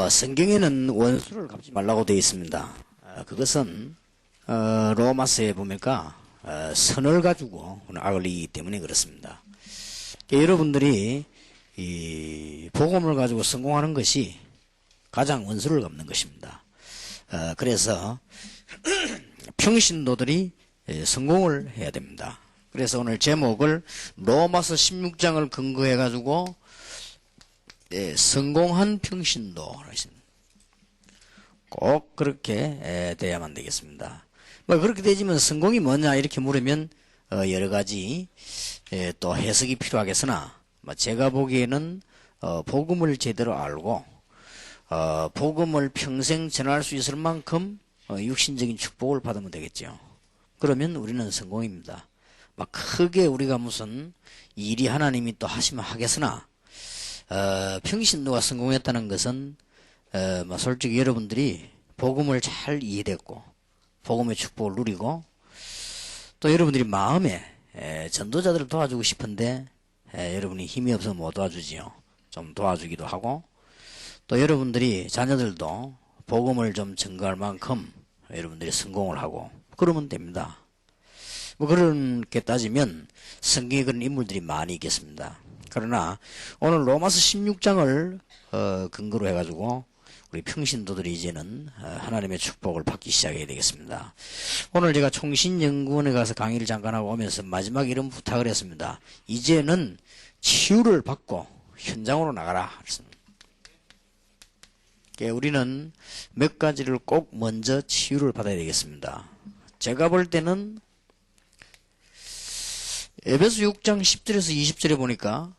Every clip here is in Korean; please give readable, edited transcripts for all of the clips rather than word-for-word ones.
성경에는 원수를 갚지 말라고 되어 있습니다. 그것은 로마서에 보니까 선을 가지고 악을 이기기 때문에 그렇습니다. 여러분들이 이 복음을 가지고 성공하는 것이 가장 원수를 갚는 것입니다. 그래서 평신도들이 성공을 해야 됩니다. 그래서 오늘 제목을 로마서 16장을 근거해 가지고 성공한 평신도 꼭 그렇게 돼야만 되겠습니다. 뭐 그렇게 되지만 성공이 뭐냐 이렇게 물으면 여러 가지 또 해석이 필요하겠으나 제가 보기에는 복음을 제대로 알고 복음을 평생 전할 수 있을 만큼 육신적인 축복을 받으면 되겠죠. 그러면 우리는 성공입니다. 막 크게 우리가 무슨 일이 하나님이 또 하시면 하겠으나 평신도가 성공했다는 것은 솔직히 여러분들이 복음을 잘 이해됐고 복음의 축복을 누리고 또 여러분들이 마음에 전도자들을 도와주고 싶은데 여러분이 힘이 없어서 못 도와주지요. 좀 도와주기도 하고 또 여러분들이 자녀들도 복음을 좀 전가할 만큼 여러분들이 성공을 하고 그러면 됩니다. 뭐 그렇게 따지면 성경에 그런 인물들이 많이 있겠습니다. 그러나 오늘 로마서 16장을 근거로 해가지고 우리 평신도들이 이제는 하나님의 축복을 받기 시작해야 되겠습니다. 오늘 제가 총신연구원에 가서 강의를 잠깐 하고 오면서 마지막에 이런 부탁을 했습니다. 이제는 치유를 받고 현장으로 나가라 그랬습니다. 우리는 몇 가지를 꼭 먼저 치유를 받아야 되겠습니다. 제가 볼 때는 에베소 6장 10절에서 20절에 보니까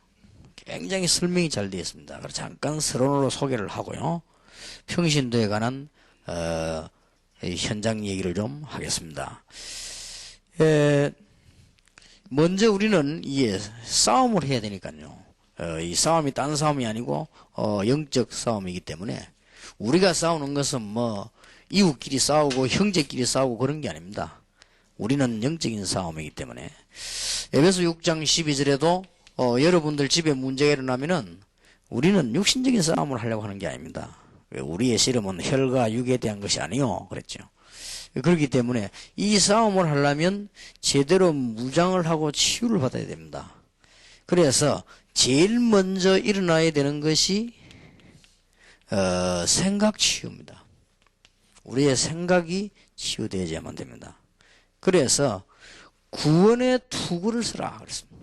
굉장히 설명이 잘 되어 있습니다. 그래서 잠깐 서론으로 소개를 하고요. 평신도에 관한 현장 얘기를 좀 하겠습니다. 먼저 우리는 싸움을 해야 되니까요. 이 싸움이 딴 싸움이 아니고 영적 싸움이기 때문에 우리가 싸우는 것은 뭐 이웃끼리 싸우고 형제끼리 싸우고 그런 게 아닙니다. 우리는 영적인 싸움이기 때문에 에베소 6장 12절에도 여러분들 집에 문제가 일어나면은 우리는 육신적인 싸움을 하려고 하는 게 아닙니다. 우리의 씨름은 혈과 육에 대한 것이 아니요 그랬죠. 그렇기 때문에 이 싸움을 하려면 제대로 무장을 하고 치유를 받아야 됩니다. 그래서 제일 먼저 일어나야 되는 것이 생각 치유입니다. 우리의 생각이 치유되어야만 됩니다. 그래서 구원의 투구를 쓰라 그랬습니다.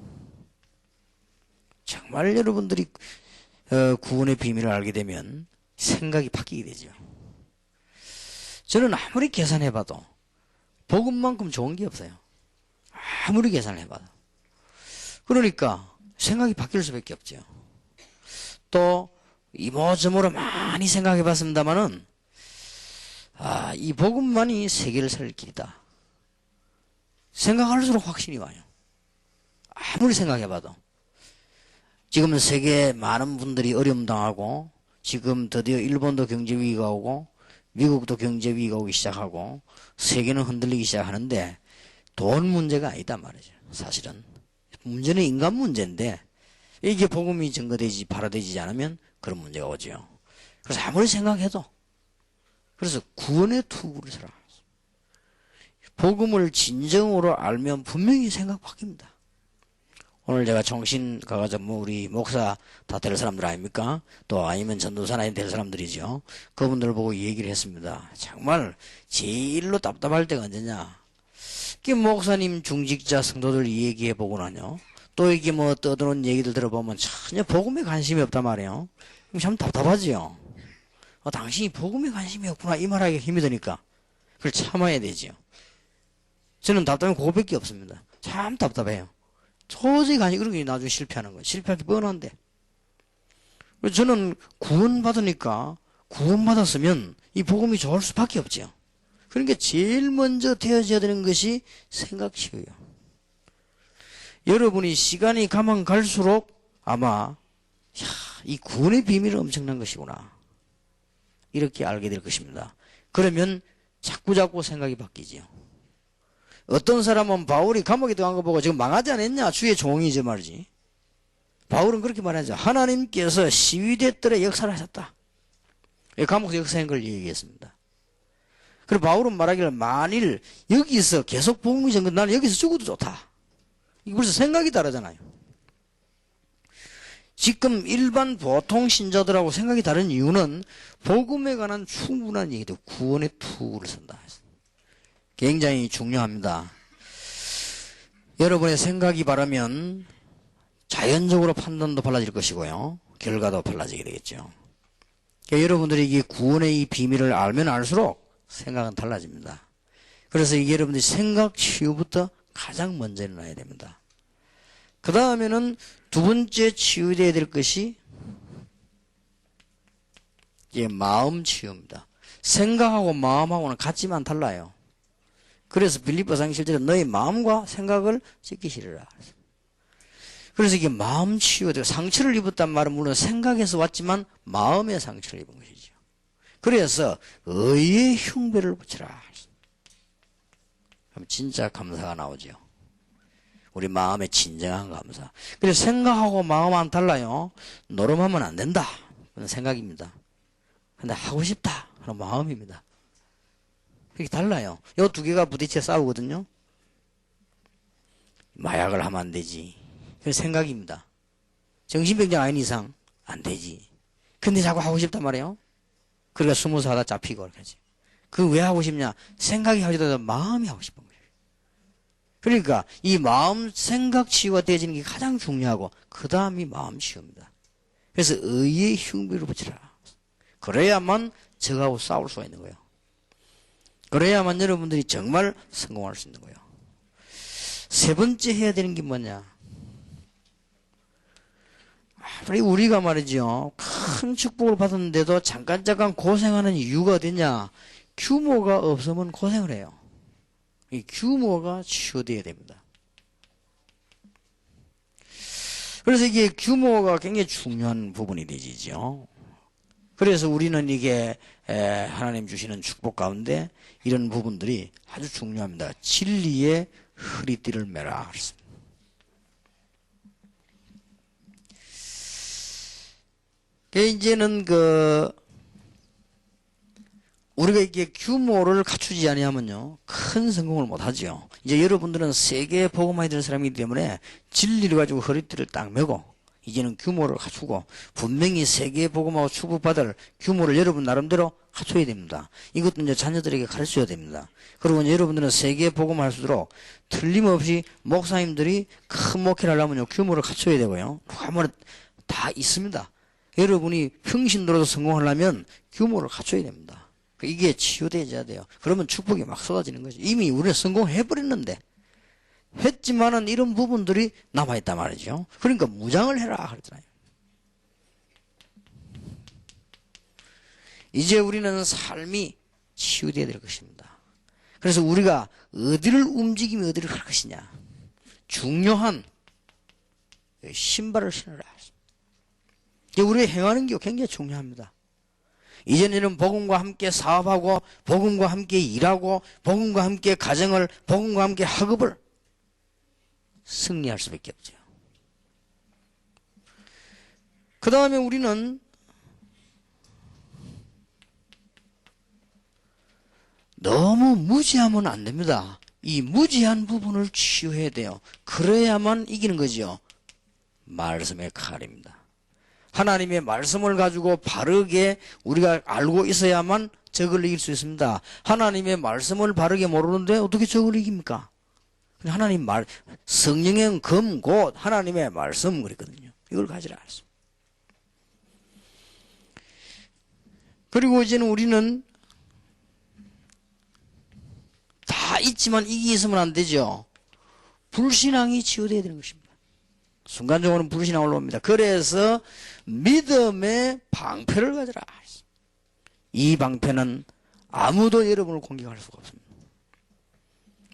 정말 여러분들이 구원의 비밀을 알게 되면 생각이 바뀌게 되죠. 저는 아무리 계산해봐도 복음만큼 좋은 게 없어요. 아무리 계산해봐도. 그러니까 생각이 바뀔 수밖에 없죠. 또 이모저모로 많이 생각해봤습니다마는 이 복음만이 세계를 살릴 길이다. 생각할수록 확신이 와요. 아무리 생각해봐도. 지금 세계 많은 분들이 어려움 당하고 지금 드디어 일본도 경제 위기가 오고 미국도 경제 위기가 오기 시작하고 세계는 흔들리기 시작하는데 돈 문제가 아니다 말이죠. 사실은 문제는 인간 문제인데 이게 복음이 증거되지 발화되지 않으면 그런 문제가 오죠. 그래서 아무리 생각해도 그래서 구원의 투구를 서라. 복음을 진정으로 알면 분명히 생각 바뀝니다. 오늘 제가 정신 가가지고 우리 목사 다 될 사람들 아닙니까? 또 아니면 전도사나 될 사람들이죠. 그분들 보고 얘기를 했습니다. 정말 제일로 답답할 때가 언제냐? 그 목사님 중직자 성도들 얘기해 보고 나뇨. 또 이게 뭐 떠드는 얘기들 들어보면 전혀 복음에 관심이 없단 말이에요. 그럼 참 답답하지요. 당신이 복음에 관심이 없구나 이 말하기가 힘이 드니까 그걸 참아야 되지요. 저는 답답한 그거밖에 없습니다. 참 답답해요. 도저히 간이 그런 게 나중에 실패하는 거예요. 실패하기 뻔한데. 저는 구원받으니까 구원받았으면 이 복음이 좋을 수밖에 없죠. 그러니까 제일 먼저 되어져야 되는 것이 생각치유예요. 여러분이 시간이 가면 갈수록 아마 이 구원의 비밀은 엄청난 것이구나. 이렇게 알게 될 것입니다. 그러면 자꾸자꾸 생각이 바뀌지요. 어떤 사람은 바울이 감옥에 들어간 거 보고 지금 망하지 않았냐? 주의 종이지 말이지. 바울은 그렇게 말하죠. 하나님께서 시위대들의 역사를 하셨다. 감옥에서 역사한 걸 얘기했습니다. 그리고 바울은 말하기를 만일 여기서 계속 복음이 전거 나는 여기서 죽어도 좋다. 이게 벌써 생각이 다르잖아요. 지금 일반 보통 신자들하고 생각이 다른 이유는 복음에 관한 충분한 얘기도 구원의 투구를 쓴다. 굉장히 중요합니다. 여러분의 생각이 바르면 자연적으로 판단도 달라질 것이고요. 결과도 달라지게 되겠죠. 그러니까 여러분들이 이 구원의 이 비밀을 알면 알수록 생각은 달라집니다. 그래서 이게 여러분들이 생각 치유부터 가장 먼저 일어나야 됩니다. 그 다음에는 두 번째 치유되어야 될 것이 이제 마음 치유입니다. 생각하고 마음하고는 같지만 달라요. 그래서 빌립보서 7절에 너희 마음과 생각을 지키시리라. 그래서 이게 마음 치유되고 상처를 입었단 말은 물론 생각에서 왔지만 마음의 상처를 입은 것이죠. 그래서 의의 흉배를 붙이라. 그럼 진짜 감사가 나오죠. 우리 마음의 진정한 감사. 그래서 생각하고 마음은 달라요. 노름하면 안 된다. 그런 생각입니다. 근데 하고 싶다. 그런 마음입니다. 그게 달라요. 이 두 개가 부딪혀 싸우거든요. 마약을 하면 안 되지. 그 생각입니다. 정신병자 아닌 이상 안 되지. 근데 자꾸 하고 싶단 말이에요. 그러니까 숨어서 하다 잡히고 그렇게 하지. 그 왜 하고 싶냐? 생각이 하고 싶다 마음이 하고 싶은 거예요. 그러니까 이 마음 생각 치유가 되어지는 게 가장 중요하고 그 다음이 마음 치유입니다. 그래서 의의 흉비를 붙이라. 그래야만 적하고 싸울 수가 있는 거예요. 그래야만 여러분들이 정말 성공할 수 있는 거예요. 세 번째 해야 되는 게 뭐냐? 우리가 말이죠. 큰 축복을 받았는데도 잠깐 고생하는 이유가 어딨냐? 규모가 없으면 고생을 해요. 이 규모가 치유되어야 됩니다. 그래서 이게 규모가 굉장히 중요한 부분이 되지죠. 그래서 우리는 이게 하나님 주시는 축복 가운데 이런 부분들이 아주 중요합니다. 진리의 허리띠를 매라. 이제는 우리가 이게 규모를 갖추지 아니하면요 큰 성공을 못하죠. 이제 여러분들은 세계에 복음하게 되는 사람이기 때문에 진리를 가지고 허리띠를 딱 메고 이제는 규모를 갖추고 분명히 세계에 복음하고 축복받을 규모를 여러분 나름대로 갖춰야 됩니다. 이것도 이제 자녀들에게 가르쳐야 됩니다. 그리고 이제 여러분들은 세계에 복음할 수 있도록 틀림없이 목사님들이 큰 목회를 하려면요 규모를 갖춰야 되고요. 한번 다 있습니다. 여러분이 평신도로도 성공하려면 규모를 갖춰야 됩니다. 이게 치유되어야 돼요. 그러면 축복이 막 쏟아지는 거죠. 이미 우리는 성공해버렸는데 했지만은 이런 부분들이 남아있단 말이죠. 그러니까 무장을 해라 그랬잖아요. 이제 우리는 삶이 치유되어야 될 것입니다. 그래서 우리가 어디를 움직이면 어디를 갈 것이냐. 중요한 신발을 신으라. 우리가 행하는 게 굉장히 중요합니다. 이제는 복음과 함께 사업하고 복음과 함께 일하고 복음과 함께 가정을 복음과 함께 학업을 승리할 수밖에 없죠. 그 다음에 우리는 너무 무지하면 안 됩니다. 이 무지한 부분을 치유해야 돼요. 그래야만 이기는 거죠. 말씀의 칼입니다. 하나님의 말씀을 가지고 바르게 우리가 알고 있어야만 적을 이길 수 있습니다. 하나님의 말씀을 바르게 모르는데 어떻게 적을 이깁니까? 하나님 말, 성령의 검, 곧 하나님의 말씀 그랬거든요. 이걸 가지라 했어. 그리고 이제는 우리는 다 있지만 이게 있으면 안 되죠. 불신앙이 치유되어야 되는 것입니다. 순간적으로는 불신앙 올라옵니다. 그래서 믿음의 방패를 가져라. 이 방패는 아무도 여러분을 공격할 수가 없습니다.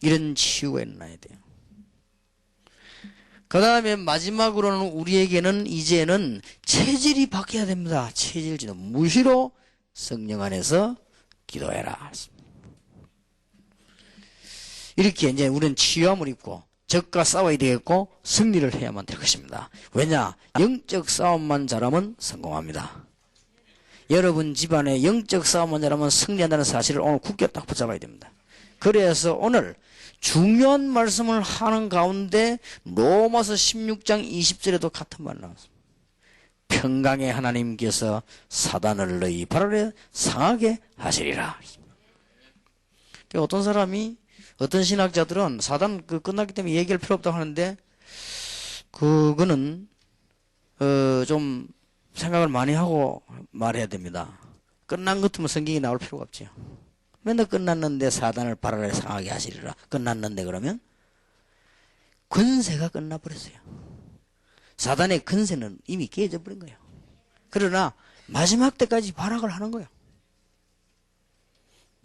이런 치유가 일어나야 돼요. 그 다음에 마지막으로는 우리에게는 이제는 체질이 바뀌어야 됩니다. 체질지도 무시로 성령 안에서 기도해라. 이렇게 이제 우리는 치유함을 입고 적과 싸워야 되겠고 승리를 해야만 될 것입니다. 왜냐? 영적 싸움만 잘하면 성공합니다. 여러분 집안에 영적 싸움만 잘하면 승리한다는 사실을 오늘 굳게 딱 붙잡아야 됩니다. 그래서 오늘 중요한 말씀을 하는 가운데 로마서 16장 20절에도 같은 말 나왔습니다. 평강의 하나님께서 사단을 너희 발 아래 상하게 하시리라. 어떤 사람이 어떤 신학자들은 사단 끝났기 때문에 얘기할 필요 없다고 하는데 그거는 좀 생각을 많이 하고 말해야 됩니다. 끝난 것 같으면 성경이 나올 필요가 없죠. 맨날 끝났는데 사단을 발 아래 상하게 하시리라. 끝났는데 그러면 권세가 끝나버렸어요. 사단의 권세는 이미 깨져버린 거예요. 그러나 마지막 때까지 발악을 하는 거예요.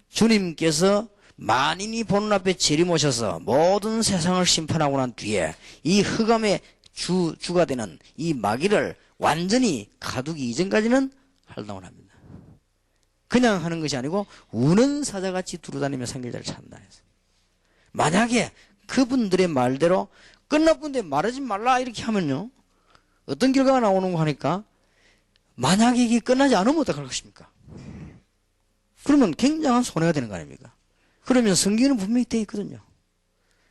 주님께서 만인이 보는 앞에 재림오셔서 모든 세상을 심판하고 난 뒤에 이 흑암의 주가 되는 이 마귀를 완전히 가두기 이전까지는 활동을 합니다. 그냥 하는 것이 아니고 우는 사자같이 두루다니며 생길자를 찾는다 해서. 만약에 그분들의 말대로 끝나쁜데 말하지 말라 이렇게 하면요, 어떤 결과가 나오는 거 하니까 만약에 이게 끝나지 않으면 어떡할 것입니까? 그러면 굉장한 손해가 되는 거 아닙니까? 그러면 성경은 분명히 되어 있거든요.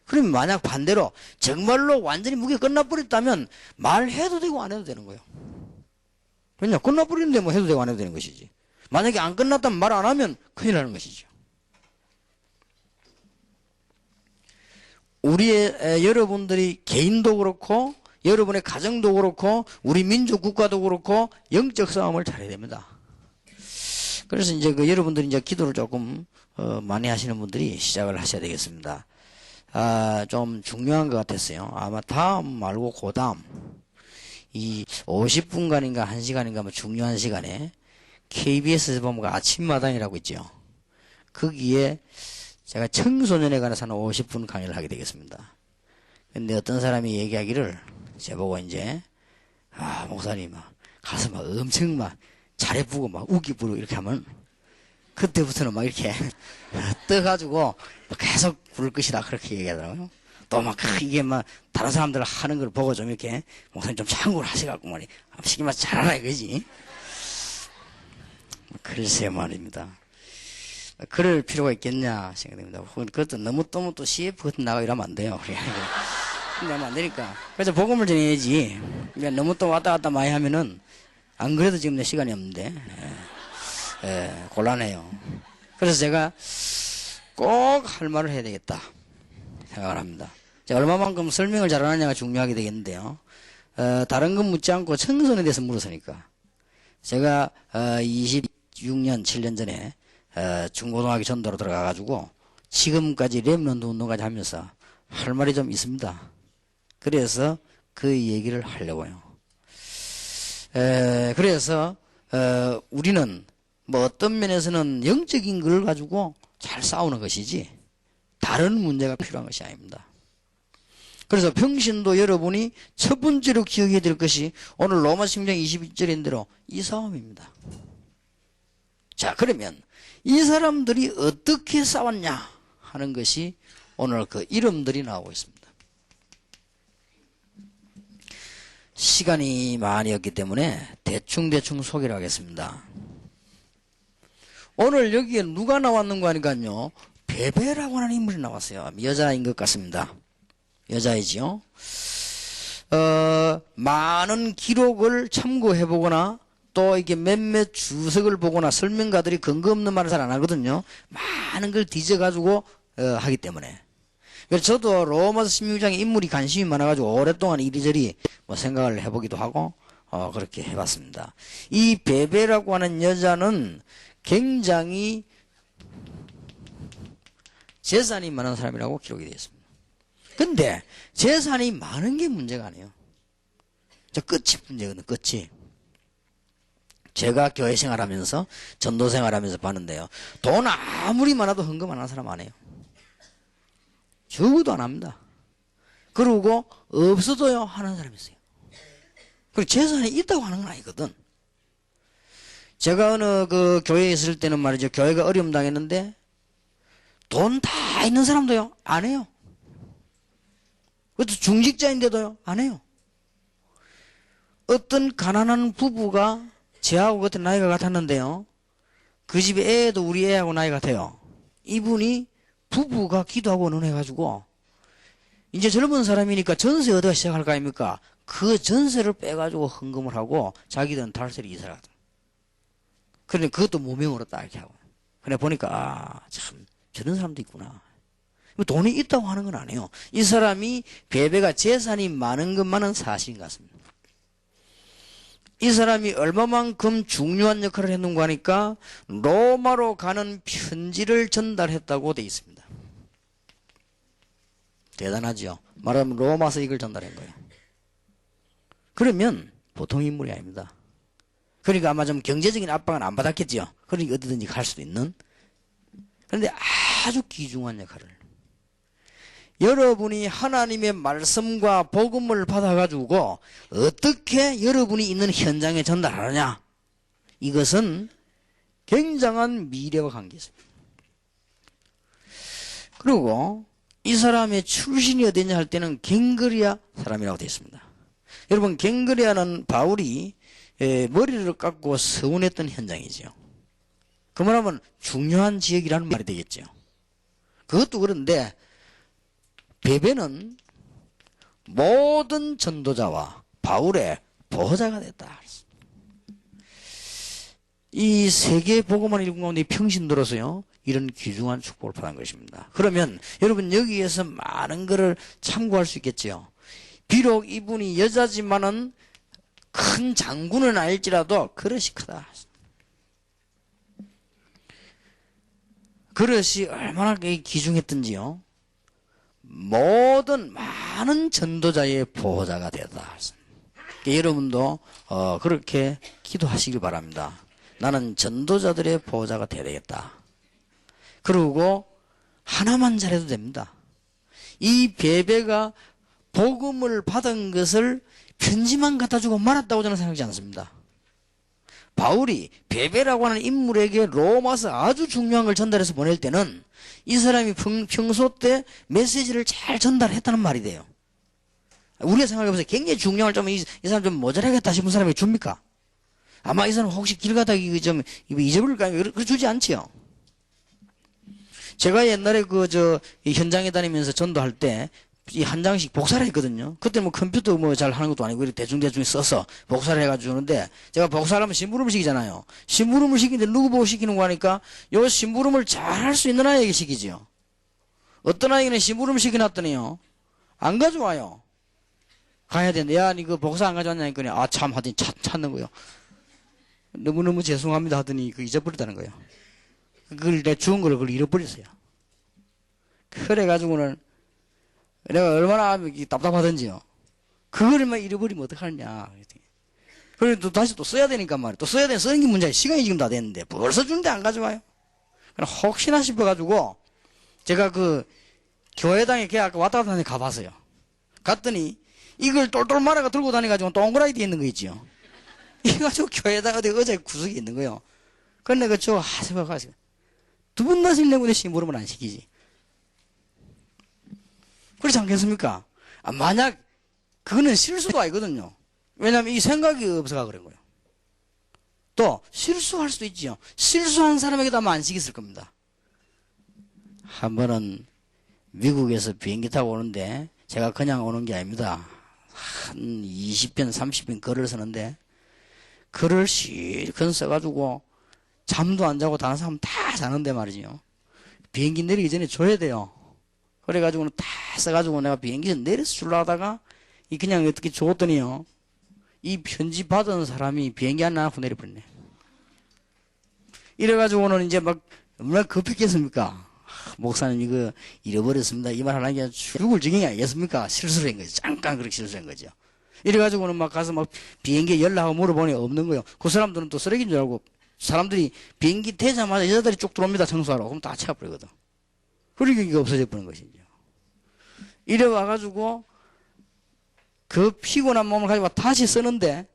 그러면 만약 반대로 정말로 완전히 무게 끝나버렸다면 말해도 되고 안 해도 되는 거예요. 왜냐? 끝나버리는데 뭐 해도 되고 안 해도 되는 것이지. 만약에 안 끝났다면 말 안 하면 큰일 나는 것이죠. 여러분들이 개인도 그렇고 여러분의 가정도 그렇고 우리 민족 국가도 그렇고 영적 싸움을 잘해야 됩니다. 그래서 이제 여러분들이 이제 기도를 조금 많이 하시는 분들이 시작을 하셔야 되겠습니다. 좀 중요한 것 같았어요. 아마 다음 말고 그 다음 이 50분간인가 1시간인가 뭐 중요한 시간에 KBS에서 보면 아침마당이라고 있죠. 거기에 제가 청소년에 관해서 한 50분 강의를 하게 되겠습니다. 근데 어떤 사람이 얘기하기를 제보고 이제 목사님 가서 막 엄청 막 잘해보고 막 우기부르고 이렇게 하면 그때부터는 막 이렇게 떠가지고 계속 부를 것이다 그렇게 얘기하더라고요. 또 막 이게 막 다른 사람들 하는 걸 보고 좀 이렇게 목사님 좀 참고를 하셔갖고 말이 쉽게 말해서 잘하라 이거지. 글쎄 말입니다. 그럴 필요가 있겠냐 생각됩니다. 그것도 너무 또 CF 같은 나가 이러면 안 돼요. 이러면 안 되니까. 그래서 복음을 전해야지. 너무 또 왔다 갔다 많이 하면은 안 그래도 지금 내 시간이 없는데 곤란해요. 그래서 제가 꼭 할 말을 해야 되겠다 생각을 합니다. 얼마만큼 설명을 잘하느냐가 중요하게 되겠는데요. 다른 건 묻지 않고 청소년에 대해서 물었으니까 제가 26년 7년 전에 중고등학교 전도로 들어가가지고 지금까지 렘넌트 운동까지 하면서 할 말이 좀 있습니다. 그래서 그 얘기를 하려고요. 그래서 우리는 뭐 어떤 면에서는 영적인 걸 가지고 잘 싸우는 것이지 다른 문제가 필요한 것이 아닙니다. 그래서 평신도 여러분이 첫 번째로 기억해야 될 것이 오늘 로마서 16장 22절인 대로 이 싸움입니다. 자, 그러면 이 사람들이 어떻게 싸웠냐 하는 것이 오늘 그 이름들이 나오고 있습니다. 시간이 많이 없기 때문에 대충 소개를 하겠습니다. 오늘 여기에 누가 나왔는가 하니까요, 베베라고 하는 인물이 나왔어요. 여자인 것 같습니다. 여자이지요. 많은 기록을 참고해보거나 또 이게 몇몇 주석을 보거나 설명가들이 근거 없는 말을 잘 안 하거든요. 많은 걸 뒤져가지고 하기 때문에. 그래서 저도 로마서 16장에 인물이 관심이 많아가지고 오랫동안 이리저리 뭐 생각을 해보기도 하고 그렇게 해봤습니다. 이 베베라고 하는 여자는 굉장히 재산이 많은 사람이라고 기록이 되어 있습니다. 근데 재산이 많은 게 문제가 아니에요. 저 끝이 문제거든요. 끝이. 제가 교회 생활하면서 전도 생활하면서 봤는데요. 돈 아무리 많아도 헌금 안 하는 사람 안 해요. 적어도 안 합니다. 그러고 없어도요 하는 사람이 있어요. 그리고 재산이 있다고 하는 건 아니거든. 제가 어느 그 교회에 있을 때는 말이죠. 교회가 어려움 당했는데 돈 다 다 있는 사람도요, 안 해요. 그것도 중직자인데도요, 안 해요. 어떤 가난한 부부가 저하고 그때 나이가 같았는데요. 그 집에 애도 우리 애하고 나이 같아요. 이분이 부부가 기도하고 논해가지고 이제 젊은 사람이니까 전세 얻어 시작할 거 아닙니까? 그 전세를 빼가지고 헌금을 하고 자기들은 달세를 이사를 하더라. 그런데 그것도 무명으로 딱 이렇게 하고. 그래 보니까 참 저런 사람도 있구나. 돈이 있다고 하는 건 아니에요. 이 사람이 베베가 재산이 많은 것만은 사실인 것 같습니다. 이 사람이 얼마만큼 중요한 역할을 했는가 하니까 로마로 가는 편지를 전달했다고 돼 있습니다. 대단하죠. 말하면 로마서 이걸 전달한 거예요. 그러면 보통 인물이 아닙니다. 그러니까 아마 좀 경제적인 압박은 안 받았겠죠. 그러니까 어디든지 갈 수도 있는. 그런데 아주 귀중한 역할을. 여러분이 하나님의 말씀과 복음을 받아가지고 어떻게 여러분이 있는 현장에 전달하느냐. 이것은 굉장한 미래와 관계 있습니다. 그리고 이 사람의 출신이 어디냐 할 때는 갱그리아 사람이라고 되어 있습니다. 여러분 갱그리아는 바울이 머리를 깎고 서운했던 현장이죠. 그 말하면 중요한 지역이라는 말이 되겠죠. 그것도 그런데 베베는 모든 전도자와 바울의 보호자가 됐다. 이 세계 복음만 읽은 가운데 평신도로서요 이런 귀중한 축복을 받은 것입니다. 그러면 여러분 여기에서 많은 것을 참고할 수 있겠죠. 비록 이분이 여자지만은 큰 장군은 아닐지라도 그릇이 크다. 그릇이 얼마나 귀중했던지요. 모든 많은 전도자의 보호자가 되었다. 여러분도 그렇게 기도하시길 바랍니다. 나는 전도자들의 보호자가 되어야 되겠다. 그리고 하나만 잘해도 됩니다. 이 베베가 복음을 받은 것을 편지만 갖다 주고 말았다고 저는 생각하지 않습니다. 바울이 베베라고 하는 인물에게 로마서 아주 중요한 걸 전달해서 보낼 때는 이 사람이 평소 때 메시지를 잘 전달했다는 말이 돼요. 우리가 생각해보세요. 굉장히 중요한 걸 좀 이 사람 좀 모자라겠다 싶은 사람이 줍니까? 아마 이 사람 혹시 길 가다가 좀 잊어버릴까? 그거 주지 않지요. 제가 옛날에 현장에 다니면서 전도할 때 이 한 장씩 복사를 했거든요. 그때 뭐 컴퓨터 뭐 잘 하는 것도 아니고 이렇게 대충 써서 복사를 해가지고 주는데 제가 복사를 하면 심부름을 시키잖아요. 심부름을 시키는데 누구 보고 시키는 거 하니까 요 심부름을 잘 할 수 있는 아이에게 시키지요. 어떤 아이는 심부름 시켜놨더니요. 안 가져와요. 가야 되는데 야 니 그 복사 안 가져왔냐니까 아 참 하더니 찾는 거요. 너무너무 죄송합니다 하더니 그 잊어버렸다는 거예요. 그걸 내 주운 거를 그걸 잃어버렸어요. 그래가지고는 내가 얼마나 답답하던지요. 그거를만 잃어버리면 어떡하느냐. 그래도 또 다시 또 써야 되니까 말이야. 또 써야 쓰는 게 문제야. 시간이 지금 다 됐는데 벌써 주는데 안 가져와요. 그럼 혹시나 싶어가지고 제가 그 교회당에 걔 아까 왔다 갔다 하는데 가봤어요. 갔더니 이걸 똘똘 말아가 들고 다니가지고 동그라미 뒤에 있는 거 있지요. 이거 가지고 교회다가 어디 의자에 구석에 있는 거요. 그런데 그저 생각하세요. 두 번 다시 내고 심부름을 안 시키지. 그렇지 않겠습니까? 만약 그거는 실수도 아니거든요. 왜냐하면 이 생각이 없어가 그런 거예요. 또 실수할 수도 있지요. 실수한 사람에게도 아마 안 시켰을 겁니다. 한 번은 미국에서 비행기 타고 오는데 제가 그냥 오는 게 아닙니다. 한 20편 30편 글을 쓰는데 글을 실컷 써가지고 잠도 안 자고 다른 사람 다 자는데 말이죠. 비행기 내리기 전에 줘야 돼요. 그래가지고는 다 써가지고 내가 비행기에서 내려서 주려고 하다가 이 그냥 어떻게 줬더니요. 이 편지 받은 사람이 비행기 안 나가고 내려버렸네. 이래가지고는 이제 막 얼마나 급했겠습니까? 목사님 이거 잃어버렸습니다. 이 말 하는 게 죽을 지경이 아니겠습니까? 실수를 한 거죠. 잠깐 그렇게 실수한 거죠. 이래가지고는 막 가서 막 비행기에 연락하고 물어보니 없는 거예요. 그 사람들은 또 쓰레기인 줄 알고 사람들이 비행기 태자마자 여자들이 쭉 들어옵니다. 청소하러. 그럼 다 채워버리거든. 그러니까 이게 없어져 버린 것이죠. 이래 와가지고 그 피곤한 몸을 가지고 다시 쓰는데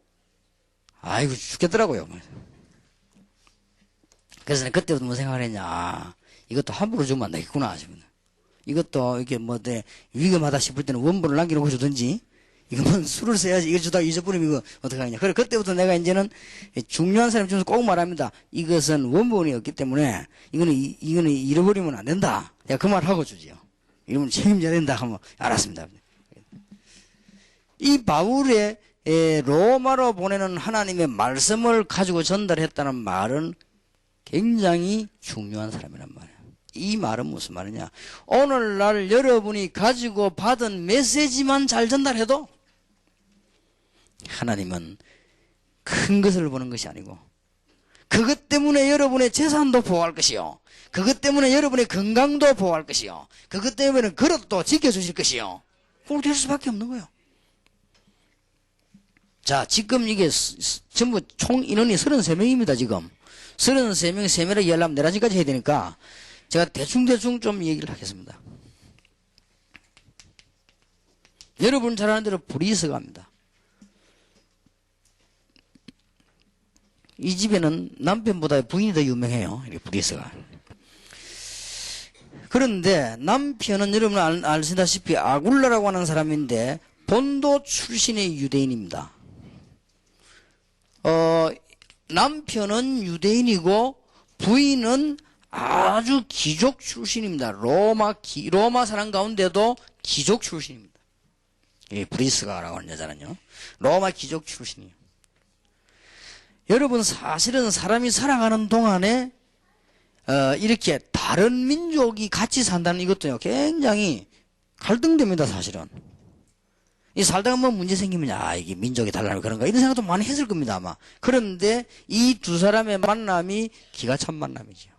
아이고 죽겠더라고요. 그래서 그때부터 뭐 생각을 했냐. 이것도 함부로 주면 안 되겠구나 싶은데. 이것도 이렇게 뭐 위험하다 싶을 때는 원본을 남겨놓고 주든지, 이거는 술을 써야지 이거 주다가 잊어버리면 이거 어떡하냐. 그래, 그때부터 내가 이제는 중요한 사람 중에서 꼭 말합니다. 이것은 원본이 없기 때문에 이거는 잃어버리면 안 된다. 내가 그 말 하고 주지요. 이러면 책임져야 된다 하면 알았습니다. 이 바울의 로마로 보내는 하나님의 말씀을 가지고 전달했다는 말은 굉장히 중요한 사람이란 말이에요. 이 말은 무슨 말이냐? 오늘날 여러분이 가지고 받은 메시지만 잘 전달해도 하나님은 큰 것을 보는 것이 아니고, 그것 때문에 여러분의 재산도 보호할 것이요, 그것 때문에 여러분의 건강도 보호할 것이요, 그것 때문에 그릇도 지켜주실 것이요, 그렇게 될 수밖에 없는 거예요. 자, 지금 이게 전부 총 인원이 33명입니다. 지금 33명 3명을 이해하려면 4가지까지 해야 되니까 제가 대충 좀 얘기를 하겠습니다. 여러분 잘 아는 대로 브리스가 합니다. 이 집에는 남편보다 부인이 더 유명해요. 이렇게 브리스가. 그런데 남편은 여러분 아시다시피 아굴라라고 하는 사람인데 본도 출신의 유대인입니다. 남편은 유대인이고 부인은 아주 귀족 출신입니다. 로마 사람 가운데도 귀족 출신입니다. 이 브리스가라고 하는 여자는요, 로마 귀족 출신이에요. 여러분, 사실은 사람이 살아가는 동안에 이렇게 다른 민족이 같이 산다는 이것도요, 굉장히 갈등됩니다. 사실은 이 살다가 뭐 문제 생기면 이게 민족이 달라는 그런가 이런 생각도 많이 했을 겁니다, 아마. 그런데 이 두 사람의 만남이 기가 찬 만남이죠.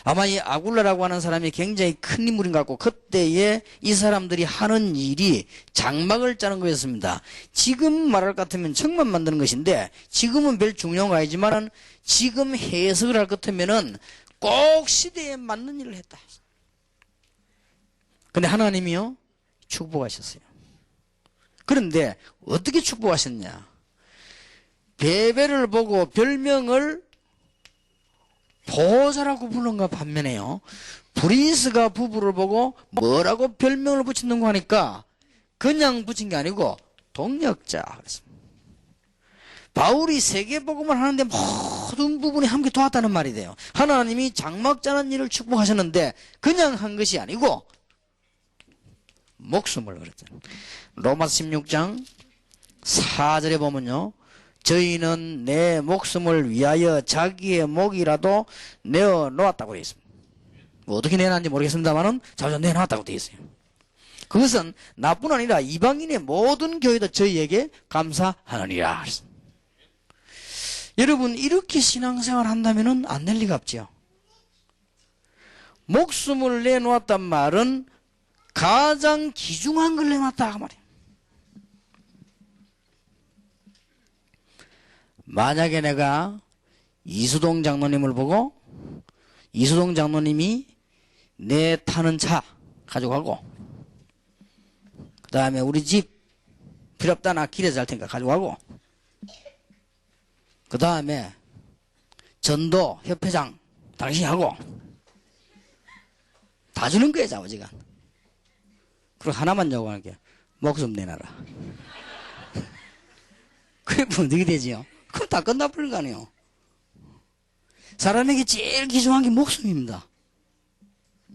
아마 이 아굴라라고 하는 사람이 굉장히 큰 인물인 것 같고, 그때에 이 사람들이 하는 일이 장막을 짜는 거였습니다. 지금 말할 것 같으면 청만 만드는 것인데, 지금은 별 중요한 거 아니지만은 지금 해석을 할 것 같으면은 꼭 시대에 맞는 일을 했다. 근데 하나님이요, 축복하셨어요. 그런데 어떻게 축복하셨냐? 베베를 보고 별명을 보호자라고 부른가 반면에요, 브리스가 부부를 보고 뭐라고 별명을 붙였는가 하니까 그냥 붙인 게 아니고 동력자 그랬습니다. 바울이 세계복음을 하는데 모든 부분이 함께 도왔다는 말이 돼요. 하나님이 장막 짜는 일을 축복하셨는데 그냥 한 것이 아니고 목숨을 걸었잖아요. 로마서 16장 4절에 보면요, 저희는 내 목숨을 위하여 자기의 목이라도 내어놓았다고 되어 있습니다. 뭐 어떻게 내놨는지 모르겠습니다만은 자주 내놨다고 되어 있어요. 그것은 나뿐 아니라 이방인의 모든 교회도 저희에게 감사하느니라. 여러분, 이렇게 신앙생활 한다면은 안 될 리가 없지요. 목숨을 내놓았단 말은 가장 귀중한 걸 내놨다 그 말이에요. 만약에 내가 이수동 장로님을 보고 이수동 장로님이 내 타는 차 가져가고, 그 다음에 우리 집 필요 없다 나 길에서 잘 테니까 가져가고, 그 다음에 전도 협회장 당신이 하고 다 주는 거예요, 자오지간. 그리고 하나만 요구할게요. 목숨 내놔라. 그래 보면 어떻게 되지요? 그럼 다 끝나버릴 거 아니에요. 사람에게 제일 귀중한 게 목숨입니다.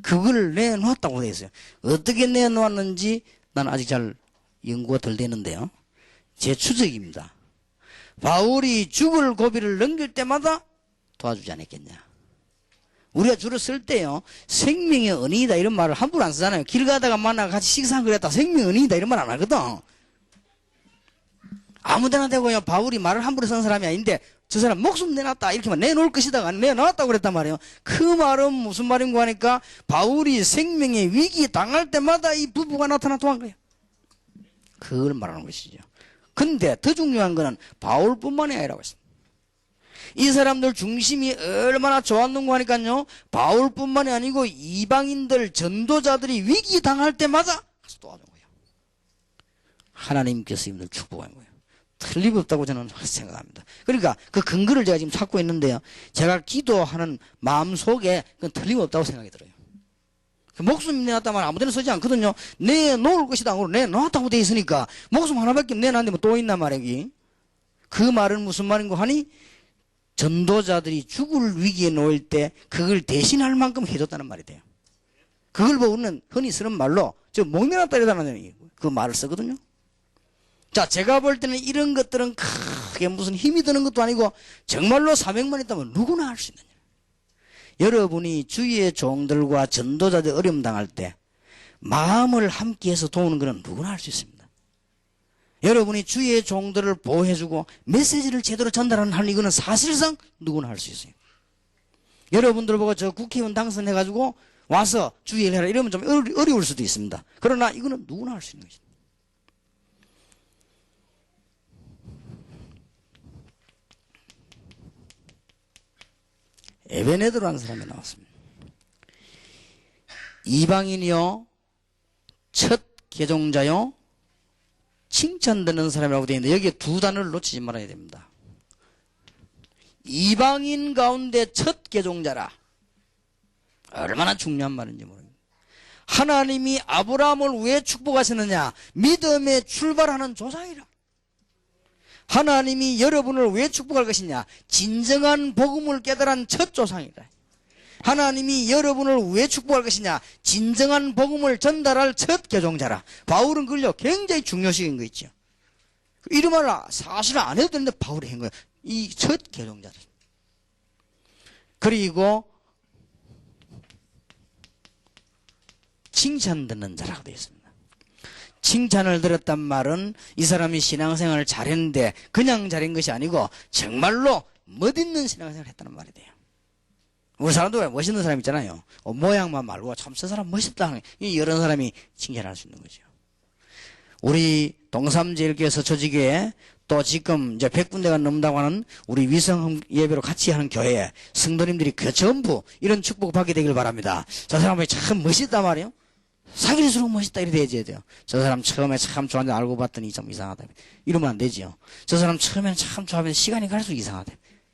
그걸 내놓았다고 되어 있어요. 어떻게 내놓았는지 난 아직 잘 연구가 덜 되는데요, 제 추적입니다. 바울이 죽을 고비를 넘길 때마다 도와주지 않았겠냐. 우리가 주로 쓸 때요, 생명의 은인이다 이런 말을 함부로 안 쓰잖아요. 길 가다가 만나 같이 식사한 그랬다 생명의 은인이다 이런 말 안 하거든. 아무데나 대고요, 바울이 말을 함부로 쓰는 사람이 아닌데 저 사람 목숨 내놨다 이렇게만 내놓을 것이다가 내놨다고 그랬단 말이에요. 그 말은 무슨 말인가 하니까 바울이 생명의 위기에 당할 때마다 이 부부가 나타나 도한 거예요. 그걸 말하는 것이죠. 근데 더 중요한 거는 바울뿐만이 아니라고 했습니다. 이 사람들 중심이 얼마나 좋았는가 하니까요, 바울뿐만이 아니고 이방인들 전도자들이 위기 당할 때마다 가서 도와준 거예요. 하나님께서 이분들 축복한 거예요. 틀림없다고 저는 생각합니다. 그러니까 그 근거를 제가 지금 찾고 있는데요, 제가 기도하는 마음 속에 그건 틀림없다고 생각이 들어요. 목숨 내놨다면 아무데나 쓰지 않거든요. 내놓을 것이다. 내놓았다고 돼 있으니까 목숨 하나밖에 내놨는데 뭐 또 있나 말이기. 그 말은 무슨 말인고 하니 전도자들이 죽을 위기에 놓일 때 그걸 대신할 만큼 해줬다는 말이 돼요. 그걸 보고 우리는 흔히 쓰는 말로 목 내놨다 이러다는 그 말을 쓰거든요. 자, 제가 볼 때는 이런 것들은 크게 무슨 힘이 드는 것도 아니고 정말로 사명만 있다면 누구나 할 수 있는 일. 여러분이 주위의 종들과 전도자들 어려움 당할 때 마음을 함께해서 도우는 것은 누구나 할 수 있습니다. 여러분이 주위의 종들을 보호해주고 메시지를 제대로 전달하는 이거는 사실상 누구나 할 수 있어요. 여러분들 보고 저 국회의원 당선해가지고 와서 주위에 해라 이러면 좀 어려울 수도 있습니다. 그러나 이거는 누구나 할 수 있는 것입니다. 에베네더라는 사람이 나왔습니다. 이방인이요, 첫 개종자요, 칭찬되는 사람이라고 되어 있는데 여기에 두 단어를 놓치지 말아야 됩니다. 이방인 가운데 첫 개종자라. 얼마나 중요한 말인지 모릅니다. 하나님이 아브라함을 왜 축복하셨느냐? 믿음에 출발하는 조상이라. 하나님이 여러분을 왜 축복할 것이냐? 진정한 복음을 깨달은 첫 조상이라. 하나님이 여러분을 왜 축복할 것이냐? 진정한 복음을 전달할 첫 개종자라. 바울은 그걸요 굉장히 중요시한 거 있죠. 이런 말을 사실 안 해도 되는데 바울이 한 거예요. 이 첫 개종자라. 그리고 칭찬 듣는 자라고 되어 있습니다. 칭찬을 들었단 말은 이 사람이 신앙생활을 잘했는데 그냥 잘한 것이 아니고 정말로 멋있는 신앙생활을 했다는 말이 돼요. 우리 사람도 왜 멋있는 사람 있잖아요. 모양만 말고 참 저 사람 멋있다 하는 이런 사람이 칭찬할 수 있는 거죠. 우리 동삼제일교회 서초지교회 또 지금 이제 100군데가 넘는다고 하는 우리 위성 예배로 같이 하는 교회에 성도님들이 그 전부 이런 축복 받게 되길 바랍니다. 저 사람이 참 멋있단 말이에요. 사귈수록 멋있다 이렇게 해줘야 돼요. 저 사람 처음에 참 좋아하는데 알고 봤더니 좀 이상하다. 이러면 안 되지요. 저 사람 처음에는 참 좋아하는데 시간이 갈수록 이상하다.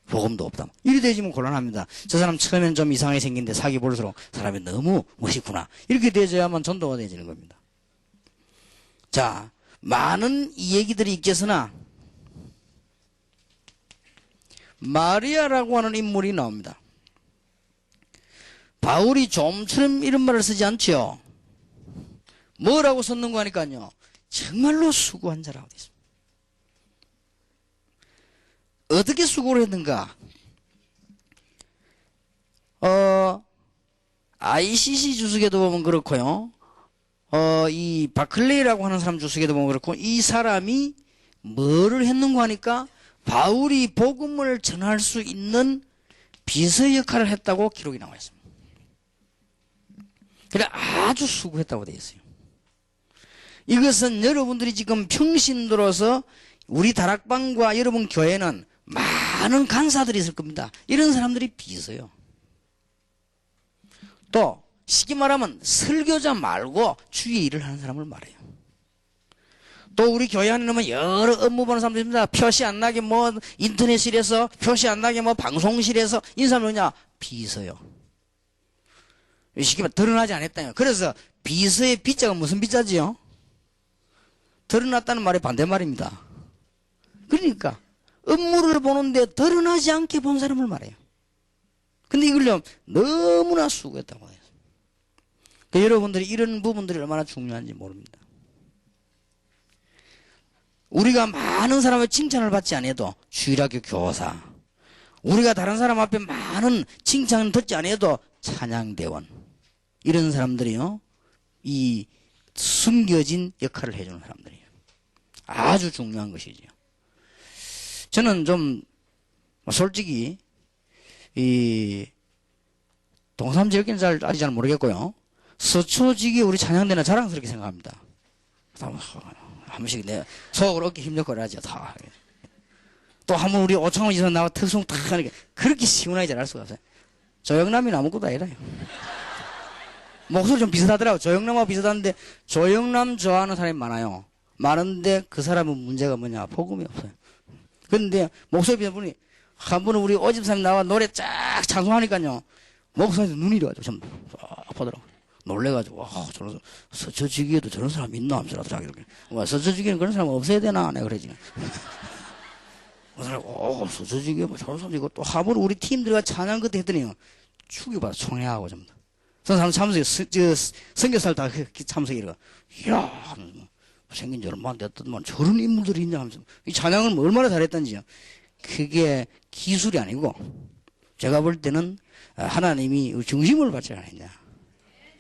복음도 없다. 이래 되지면 곤란합니다. 저 사람 처음에는 좀 이상하게 생긴데 사귀 볼수록 사람이 너무 멋있구나. 이렇게 되져야만 전도가 되어지는 겁니다. 자, 많은 이 얘기들이 있겠으나 마리아라고 하는 인물이 나옵니다. 바울이 좀처럼 이런 말을 쓰지 않죠. 뭐라고 썼는가 하니까요. 정말로 수고한 자라고 되어 있습니다. 어떻게 수고를 했는가? ICC 주석에도 보면 그렇고요. 이 바클레이라고 하는 사람 주석에도 보면 그렇고 이 사람이 뭐를 했는가 하니까 바울이 복음을 전할 수 있는 비서 역할을 했다고 기록이 나와 있습니다. 그래 아주 수고했다고 되어 있어요. 이것은 여러분들이 지금 평신도로서 우리 다락방과 여러분 교회는 많은 간사들이 있을 겁니다. 이런 사람들이 비서요. 또 쉽게 말하면 설교자 말고 주위에 일을 하는 사람을 말해요. 또 우리 교회 안에는 여러 업무 보는 사람들이 있습니다. 표시 안 나게 뭐 인터넷실에서 표시 안 나게 뭐 방송실에서 이 사람은 뭐냐? 비서요. 쉽게 말하면 드러나지 않았다요. 그래서 비서의 비자가 무슨 비자지요? 드러났다는 말이 반대말입니다. 그러니까 업무를 보는데 드러나지 않게 본 사람을 말해요. 근데 이걸요 너무나 수고했다고 해요. 그러니까 여러분들이 이런 부분들이 얼마나 중요한지 모릅니다. 우리가 많은 사람의 칭찬을 받지 않아도 주일학교 교사, 우리가 다른 사람 앞에 많은 칭찬을 듣지 않아도 찬양대원, 이런 사람들이요 이 숨겨진 역할을 해주는 사람들이에요. 아주 중요한 것이죠. 저는 좀 솔직히 이 동삼 지역에는 아직 잘 모르겠고요. 서초지기 우리 찬양대는 자랑스럽게 생각합니다. 한 번씩 내 속으로 어깨 힘적거려 하죠. 다. 또 한 번 우리 오창호 지사 나와 특송 탁 하니까 그렇게 시원하게 잘할 수가 없어요. 조영남이 아무것도 아니라요. 목소리 좀 비슷하더라고. 조영남하고 비슷한데 조영남 좋아하는 사람이 많아요. 많은데 그 사람은 문제가 뭐냐? 복음이 없어요. 그런데 목소리 비슷한 분이 한 번은 우리 오집사님 나와 노래 쫙 찬송하니까요. 목소리에서 눈이 들어가죠. 전부 쫙 보더라고요. 놀래가지고, 와, 서초지기에도 저런 사람 있나? 하면서 자기들. 와, 서초지기에는 그런 사람 없어야 되나? 내가 그러지. 그 사람, 서초지기에 뭐 저런 사람, 이거 또 하버를 우리 팀들과 찬양 그때 했더니, 죽여봐, 총회하고 전부 다. 그 사람 참석해, 선교사를 다 참석해가, 이야, 생긴 지 얼마 안 됐더만 저런 인물들이 있냐 하면서, 이 찬양을 뭐 얼마나 잘했던지요. 그게 기술이 아니고, 제가 볼 때는 하나님이 중심을 받지 않았냐.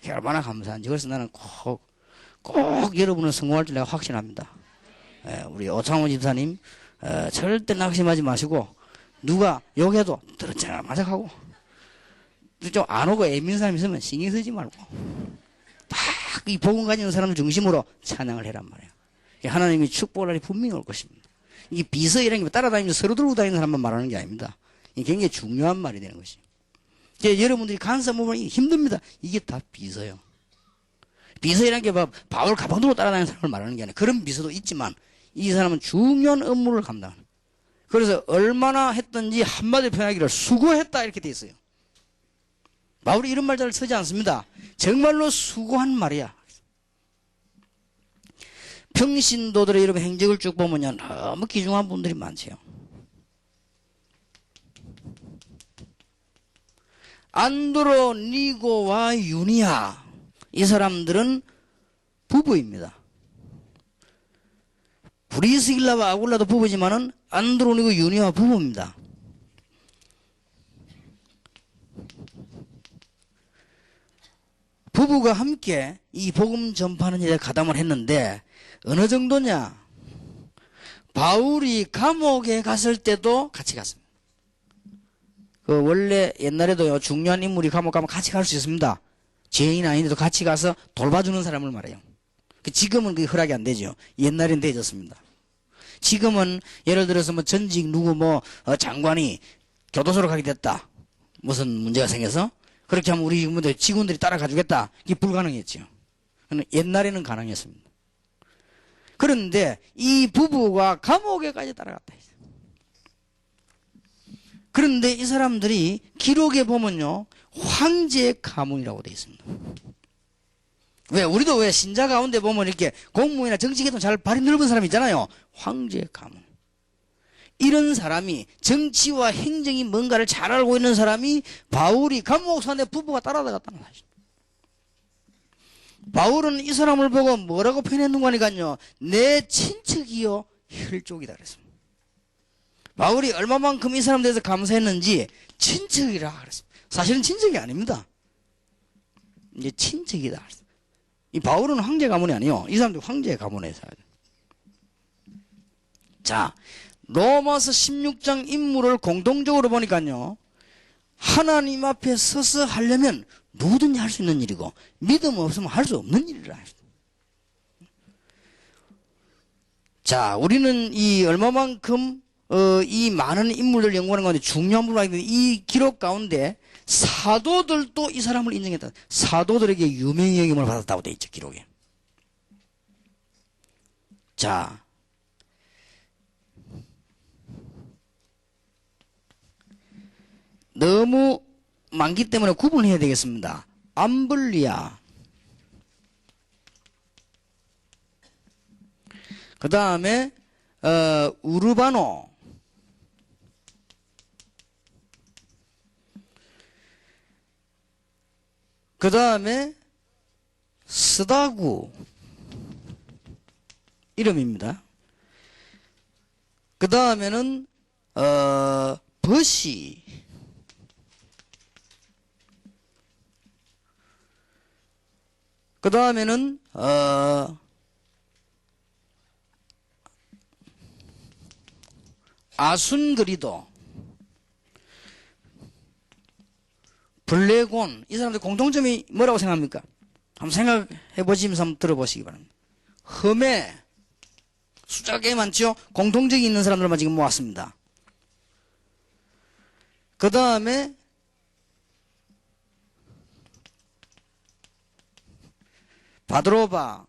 얼마나 감사한지. 그래서 나는 꼭 여러분은 성공할 줄 내가 확신합니다. 우리 오창호 집사님, 절대 낙심하지 마시고, 누가 욕해도 들었자마자 하고, 좀 안 오고 애민 사람 있으면 신경 쓰지 말고, 딱 이 복음 가지는 사람을 중심으로 찬양을 해란 말이에요. 하나님이 축복할 날이 분명히 올 것입니다. 이게 비서이라는 게 따라다니면서 서로 들고 다니는 사람만 말하는 게 아닙니다. 이게 굉장히 중요한 말이 되는 것이. 여러분들이 간사 보면 힘듭니다. 이게 다 비서요. 비서이라는 게 바울 가방 들고 따라다니는 사람을 말하는 게 아니라 그런 비서도 있지만 이 사람은 중요한 업무를 감당하는. 그래서 얼마나 했든지 한마디로 표현하기를 수고했다 이렇게 돼 있어요. 바울이 이런 말 잘 쓰지 않습니다. 정말로 수고한 말이야. 평신도들의 여러분 행적을 쭉 보면요. 너무 귀중한 분들이 많죠. 안드로니고와 유니아 이 사람들은 부부입니다. 브리스길라와 아굴라도 부부지만은 안드로니고 유니아 부부입니다. 부부가 함께 이 복음 전파하는 일에 가담을 했는데 어느 정도냐? 바울이 감옥에 갔을 때도 같이 갔습니다. 원래 옛날에도요, 중요한 인물이 감옥 가면 같이 갈 수 있습니다. 죄인 아닌데도 같이 가서 돌봐주는 사람을 말해요. 지금은 그게 허락이 안 되죠. 옛날엔 되졌습니다. 지금은 예를 들어서 뭐 전직 누구 장관이 교도소로 가게 됐다. 무슨 문제가 생겨서 그렇게 하면 우리 직원들이 따라가 주겠다. 이게 불가능했죠. 옛날에는 가능했습니다. 그런데 이 부부가 감옥에까지 따라갔다. 그런데 이 사람들이 기록에 보면요, 황제의 가문이라고 되어 있습니다. 우리도 신자 가운데 보면 이렇게 공무원이나 정치계도 잘 발이 넓은 사람 있잖아요. 황제의 가문. 이런 사람이 정치와 행정이 뭔가를 잘 알고 있는 사람이 바울이 감옥산에 부부가 따라다갔다는 사실. 바울은 이 사람을 보고 뭐라고 표현했는가 하니까요, 내 친척이요 혈족이다 그랬습니다. 바울이 얼마만큼 이 사람 대해서 감사했는지 친척이라 그랬습니다. 사실은 친척이 아닙니다. 이제 친척이다 그랬습니다. 이 바울은 황제 가문이 아니요, 이 사람도 황제 가문에 살아요. 자, 로마서 16장 인물을 공동적으로 보니까요, 하나님 앞에 서서 하려면 누구든지 할 수 있는 일이고 믿음 없으면 할 수 없는 일이라. 자, 우리는 이 얼마만큼 이 많은 인물들 연구하는 가운데 중요한 부분이 있는데 이 기록 가운데 사도들도 이 사람을 인정했다. 사도들에게 유명히 여김을 받았다고 되어 있죠, 기록에. 자, 너무 많기 때문에 구분해야 되겠습니다. 암블리아, 그 다음에 우르바노, 그 다음에 스다구 이름입니다. 그 다음에는 버시, 그 다음에는 아순그리도, 블레곤, 이 사람들 공통점이 뭐라고 생각합니까? 한번 생각해 보시면서 한번 들어보시기 바랍니다. 흠에, 숫자가 꽤 많죠? 공통적이 있는 사람들만 지금 모았습니다. 그 다음에 바드로바,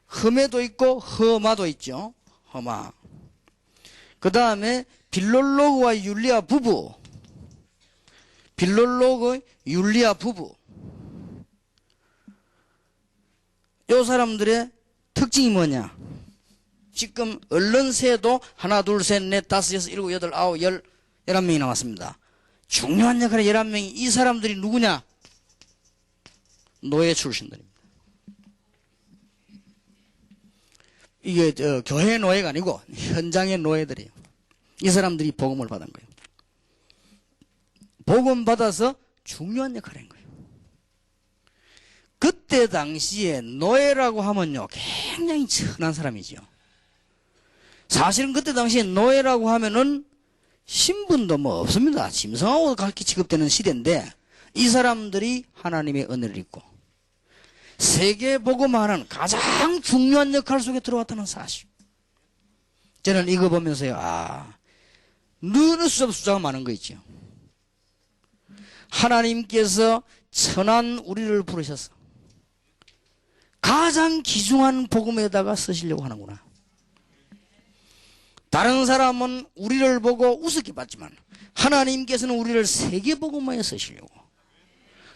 흠에도 있고 허마도 있죠. 허마. 그 다음에 빌롤로그와 율리아 부부, 빌롤로그 율리아 부부. 요 사람들의 특징이 뭐냐? 지금 얼른 세도 하나, 둘, 셋, 넷, 다섯, 여섯, 일곱, 여덟, 아홉, 11명이 남았습니다. 중요한 역할의 11명이 이 사람들이 누구냐? 노예 출신들입니다. 이게 교회 노예가 아니고 현장의 노예들이에요. 이 사람들이 복음을 받은 거예요. 복음 받아서 중요한 역할을 한 거예요. 그때 당시에 노예라고 하면요, 굉장히 천한 사람이죠. 사실은 그때 당시에 노예라고 하면은 신분도 뭐 없습니다. 짐승하고 같이 취급되는 시대인데 이 사람들이 하나님의 은혜를 입고 세계 복음화하는 가장 중요한 역할 속에 들어왔다는 사실. 저는 이거 보면서요, 눈을 수자가 많은 거 있죠. 하나님께서 천한 우리를 부르셔서 가장 귀중한 복음에다가 쓰시려고 하는구나. 다른 사람은 우리를 보고 우습게 봤지만 하나님께서는 우리를 세계 복음화에 쓰시려고.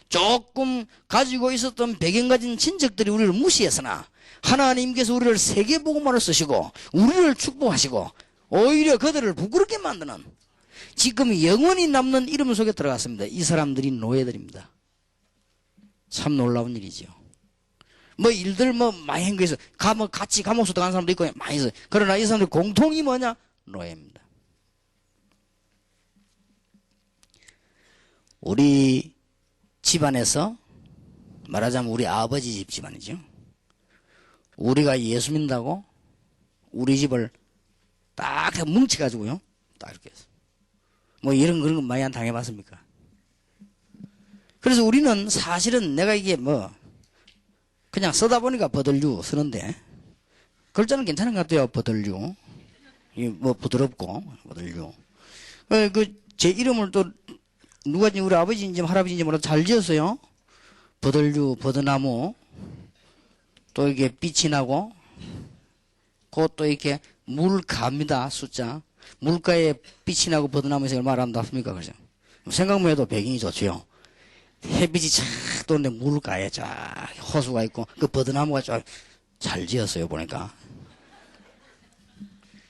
조금 가지고 있었던 배경 가진 친척들이 우리를 무시했으나 하나님께서 우리를 세계 복음화로 쓰시고 우리를 축복하시고 오히려 그들을 부끄럽게 만드는, 지금 영원히 남는 이름 속에 들어갔습니다. 이 사람들이 노예들입니다. 참 놀라운 일이죠. 뭐 일들 뭐 많이 한 거에서 같이 감옥수 들어간 사람도 있고 많이 있어요. 그러나 이 사람들 공통이 뭐냐? 노예입니다. 우리 집안에서 말하자면 우리 아버지 집 집안이죠. 우리가 예수 믿는다고 우리 집을 딱 뭉쳐가지고요, 딱 이렇게 해서 뭐 이런 그런 거 많이 안 당해봤습니까? 그래서 우리는 사실은 내가 이게 뭐 그냥 쓰다 보니까 버들류 쓰는데 글자는 괜찮은 것 같아요. 버들류, 뭐 부드럽고 버들류. 제 이름을 또 누가 우리 아버지인지 할아버지인지 몰라도 잘 지었어요. 버들류, 버드나무, 또 이게 빛이 나고, 그것도 이렇게 물가입니다. 숫자. 물가에 빛이 나고 버드나무에서 얼마나 아름답습니까? 그죠? 생각만 해도 배경이 좋죠. 햇빛이 착 도는데 물가에 쫙 호수가 있고, 그 버드나무가 쫙 잘 지었어요, 보니까.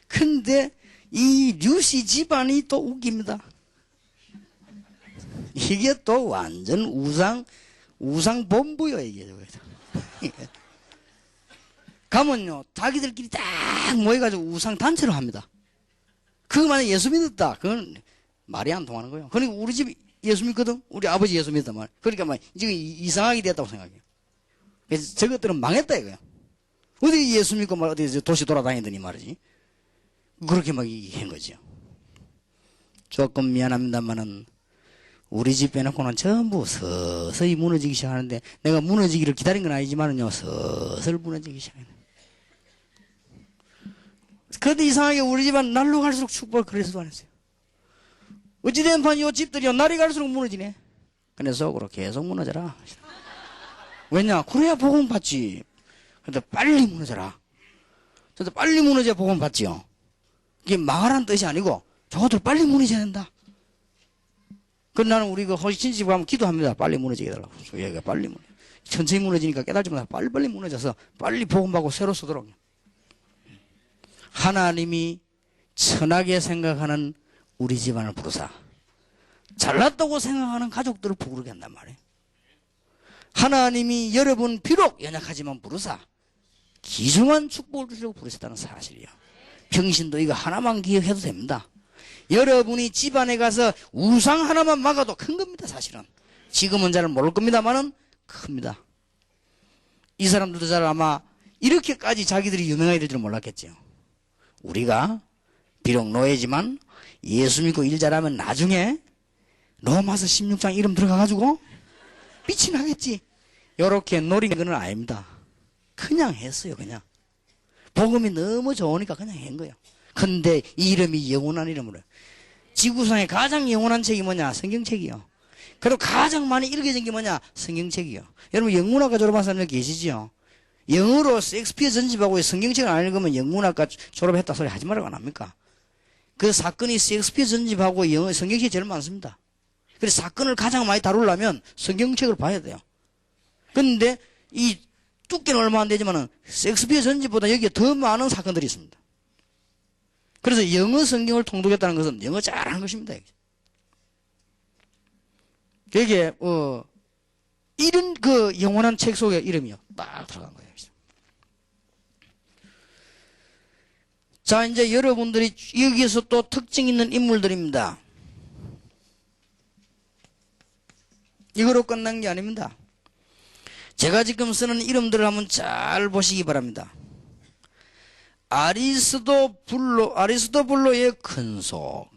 근데 이 류씨 집안이 또 웃깁니다. 이게 또 완전 우상 본부요, 이게. 가면요, 자기들끼리 딱 모여가지고 우상 단체로 합니다. 그거만 예수 믿었다. 그건 말이 안 통하는 거예요. 그러니까 우리 집 예수 믿거든? 우리 아버지 예수 믿었단 말이야. 그러니까 막 지금 이상하게 됐다고 생각해요. 그래서 저것들은 망했다 이거야. 어디 예수 믿고 말 어디 도시 돌아다니더니 말이지. 그렇게 막 한 거죠. 조금 미안합니다만은 우리 집 빼놓고는 전부 서서히 무너지기 시작하는데, 내가 무너지기를 기다린 건 아니지만은요, 서서히 무너지기 시작해요. 그런데 이상하게 우리 집은 날로 갈수록 축복을 그래서도 안 했어요. 어찌된 판 요 집들이요, 날이 갈수록 무너지네. 근데 속으로 계속 무너져라. 왜냐? 그래야 복음 받지. 근데 빨리 무너져라. 근데 빨리 무너져야 복음 받지요. 이게 망하라는 뜻이 아니고 저것들 빨리 무너져야 된다. 그럼 나는 우리 그 호시친집 가면 기도합니다. 빨리 무너지게 해달라고. 얘가 빨리 무너져. 천천히 무너지니까 깨달지 못하고 빨리빨리 무너져서 빨리 복음받고 새로 쓰도록. 하나님이 천하게 생각하는 우리 집안을 부르사 잘났다고 생각하는 가족들을 부르게 한단 말이에요. 하나님이 여러분 비록 연약하지만 부르사 귀중한 축복을 주시려고 부르셨다는 사실이에요. 평신도 이거 하나만 기억해도 됩니다. 여러분이 집안에 가서 우상 하나만 막아도 큰 겁니다. 사실은 지금은 잘 모를 겁니다만은 큽니다. 이 사람들도 잘 아마 이렇게까지 자기들이 유명하게 될 줄 몰랐겠죠. 우리가 비록 노예지만 예수 믿고 일 잘하면 나중에 로마서 16장 이름 들어가가지고 빛이 나겠지. 요렇게 노린 건 아닙니다. 그냥 했어요. 그냥 복음이 너무 좋으니까 그냥 한 거예요. 근데 이 이름이 영원한 이름으로, 지구상에 가장 영원한 책이 뭐냐? 성경책이요. 그리고 가장 많이 읽어진 게 뭐냐? 성경책이요. 여러분 영문학과 졸업한 사람들 계시죠? 영어로 셰익스피어 전집하고 성경책을 안 읽으면 영문학과 졸업했다 소리 하지 말라고 안 합니까? 그 사건이 셰익스피어 전집하고 영어 성경책이 제일 많습니다. 그래서 사건을 가장 많이 다루려면 성경책을 봐야 돼요. 그런데 이 두께는 얼마 안 되지만은 섹스피어 전집보다 여기에 더 많은 사건들이 있습니다. 그래서 영어 성경을 통독했다는 것은 영어 잘하는 것입니다. 여기에 이런 그 영원한 책 속에 이름이요 딱 들어간 거예요. 자, 이제 여러분들이 여기에서 또 특징 있는 인물들입니다. 이거로 끝난 게 아닙니다. 제가 지금 쓰는 이름들을 한번 잘 보시기 바랍니다. 아리스토블로의 근속.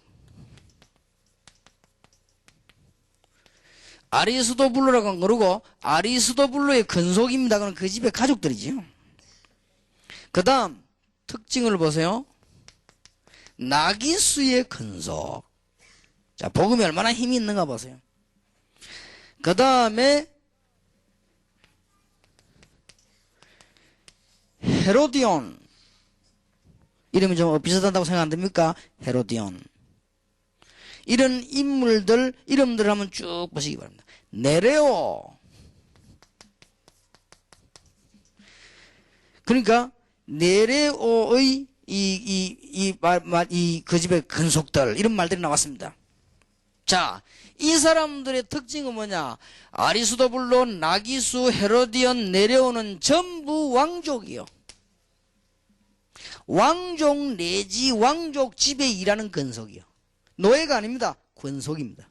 아리스토블로라고 그러고 아리스토블로의 근속입니다. 그건 그 집의 가족들이지요. 그 다음 특징을 보세요. 나기수의 근속. 자, 복음이 얼마나 힘이 있는가 보세요. 그 다음에 헤로디온. 이름이 좀 비슷하다고 생각 안 됩니까? 헤로디온. 이런 인물들 이름들을 한번 쭉 보시기 바랍니다. 네레오. 그러니까 네레오의 그 집의 근속들 이런 말들이 나왔습니다. 자, 이 사람들의 특징은 뭐냐? 아리스토블로, 나기수, 헤로디온, 네레오는 전부 왕족이요. 왕족 내지 왕족 집에 일하는 근속이요. 노예가 아닙니다. 근속입니다.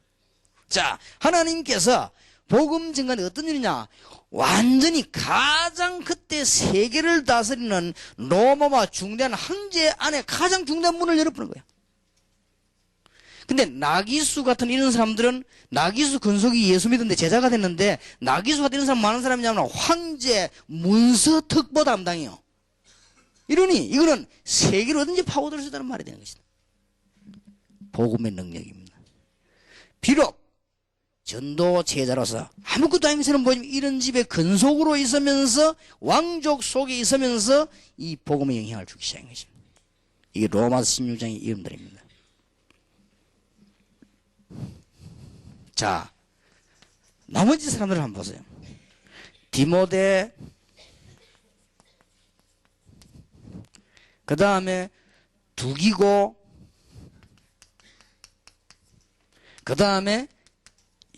자, 하나님께서 복음 증거는 어떤 일이냐? 완전히 가장 그때 세계를 다스리는 로마와 중대한 황제 안에 가장 중대한 문을 열어보는 거예요. 근데 나기수 같은 이런 사람들은 나기수 근속이 예수 믿는데 제자가 됐는데 나기수 같은 이런 사람 많은 사람이냐면 황제 문서 특보 담당이요. 이러니 이거는 세계를 어딘지 파고들 수 있다는 말이 되는 것이다. 복음의 능력입니다. 비록 전도 제자로서 아무것도 아니면서는 뭐지 이런 집에 근속으로 있으면서 왕족 속에 있으면서 이 복음의 영향을 주기 시작한 것입니다. 이게 로마서 16장의 이름들입니다. 자, 나머지 사람들을 한번 보세요. 디모데, 그 다음에 두기고, 그 다음에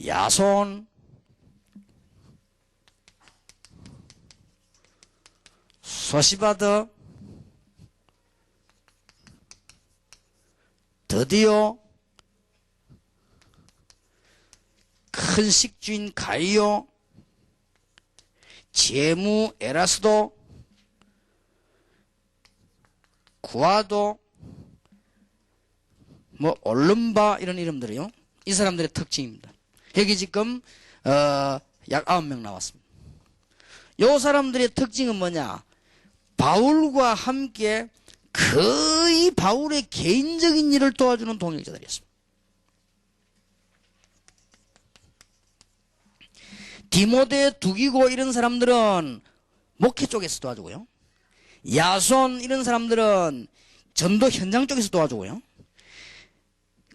야손, 소시바드, 드디어 큰 식주인 가이오, 제무 에라스도, 구아도, 뭐 올름바 이런 이름들이요. 이 사람들의 특징입니다. 여기 지금 약 9명 나왔습니다. 이 사람들의 특징은 뭐냐? 바울과 함께 거의 바울의 개인적인 일을 도와주는 동역자들이었습니다. 디모데, 두기고 이런 사람들은 목회 쪽에서 도와주고요. 야손 이런 사람들은 전도 현장 쪽에서 도와주고요.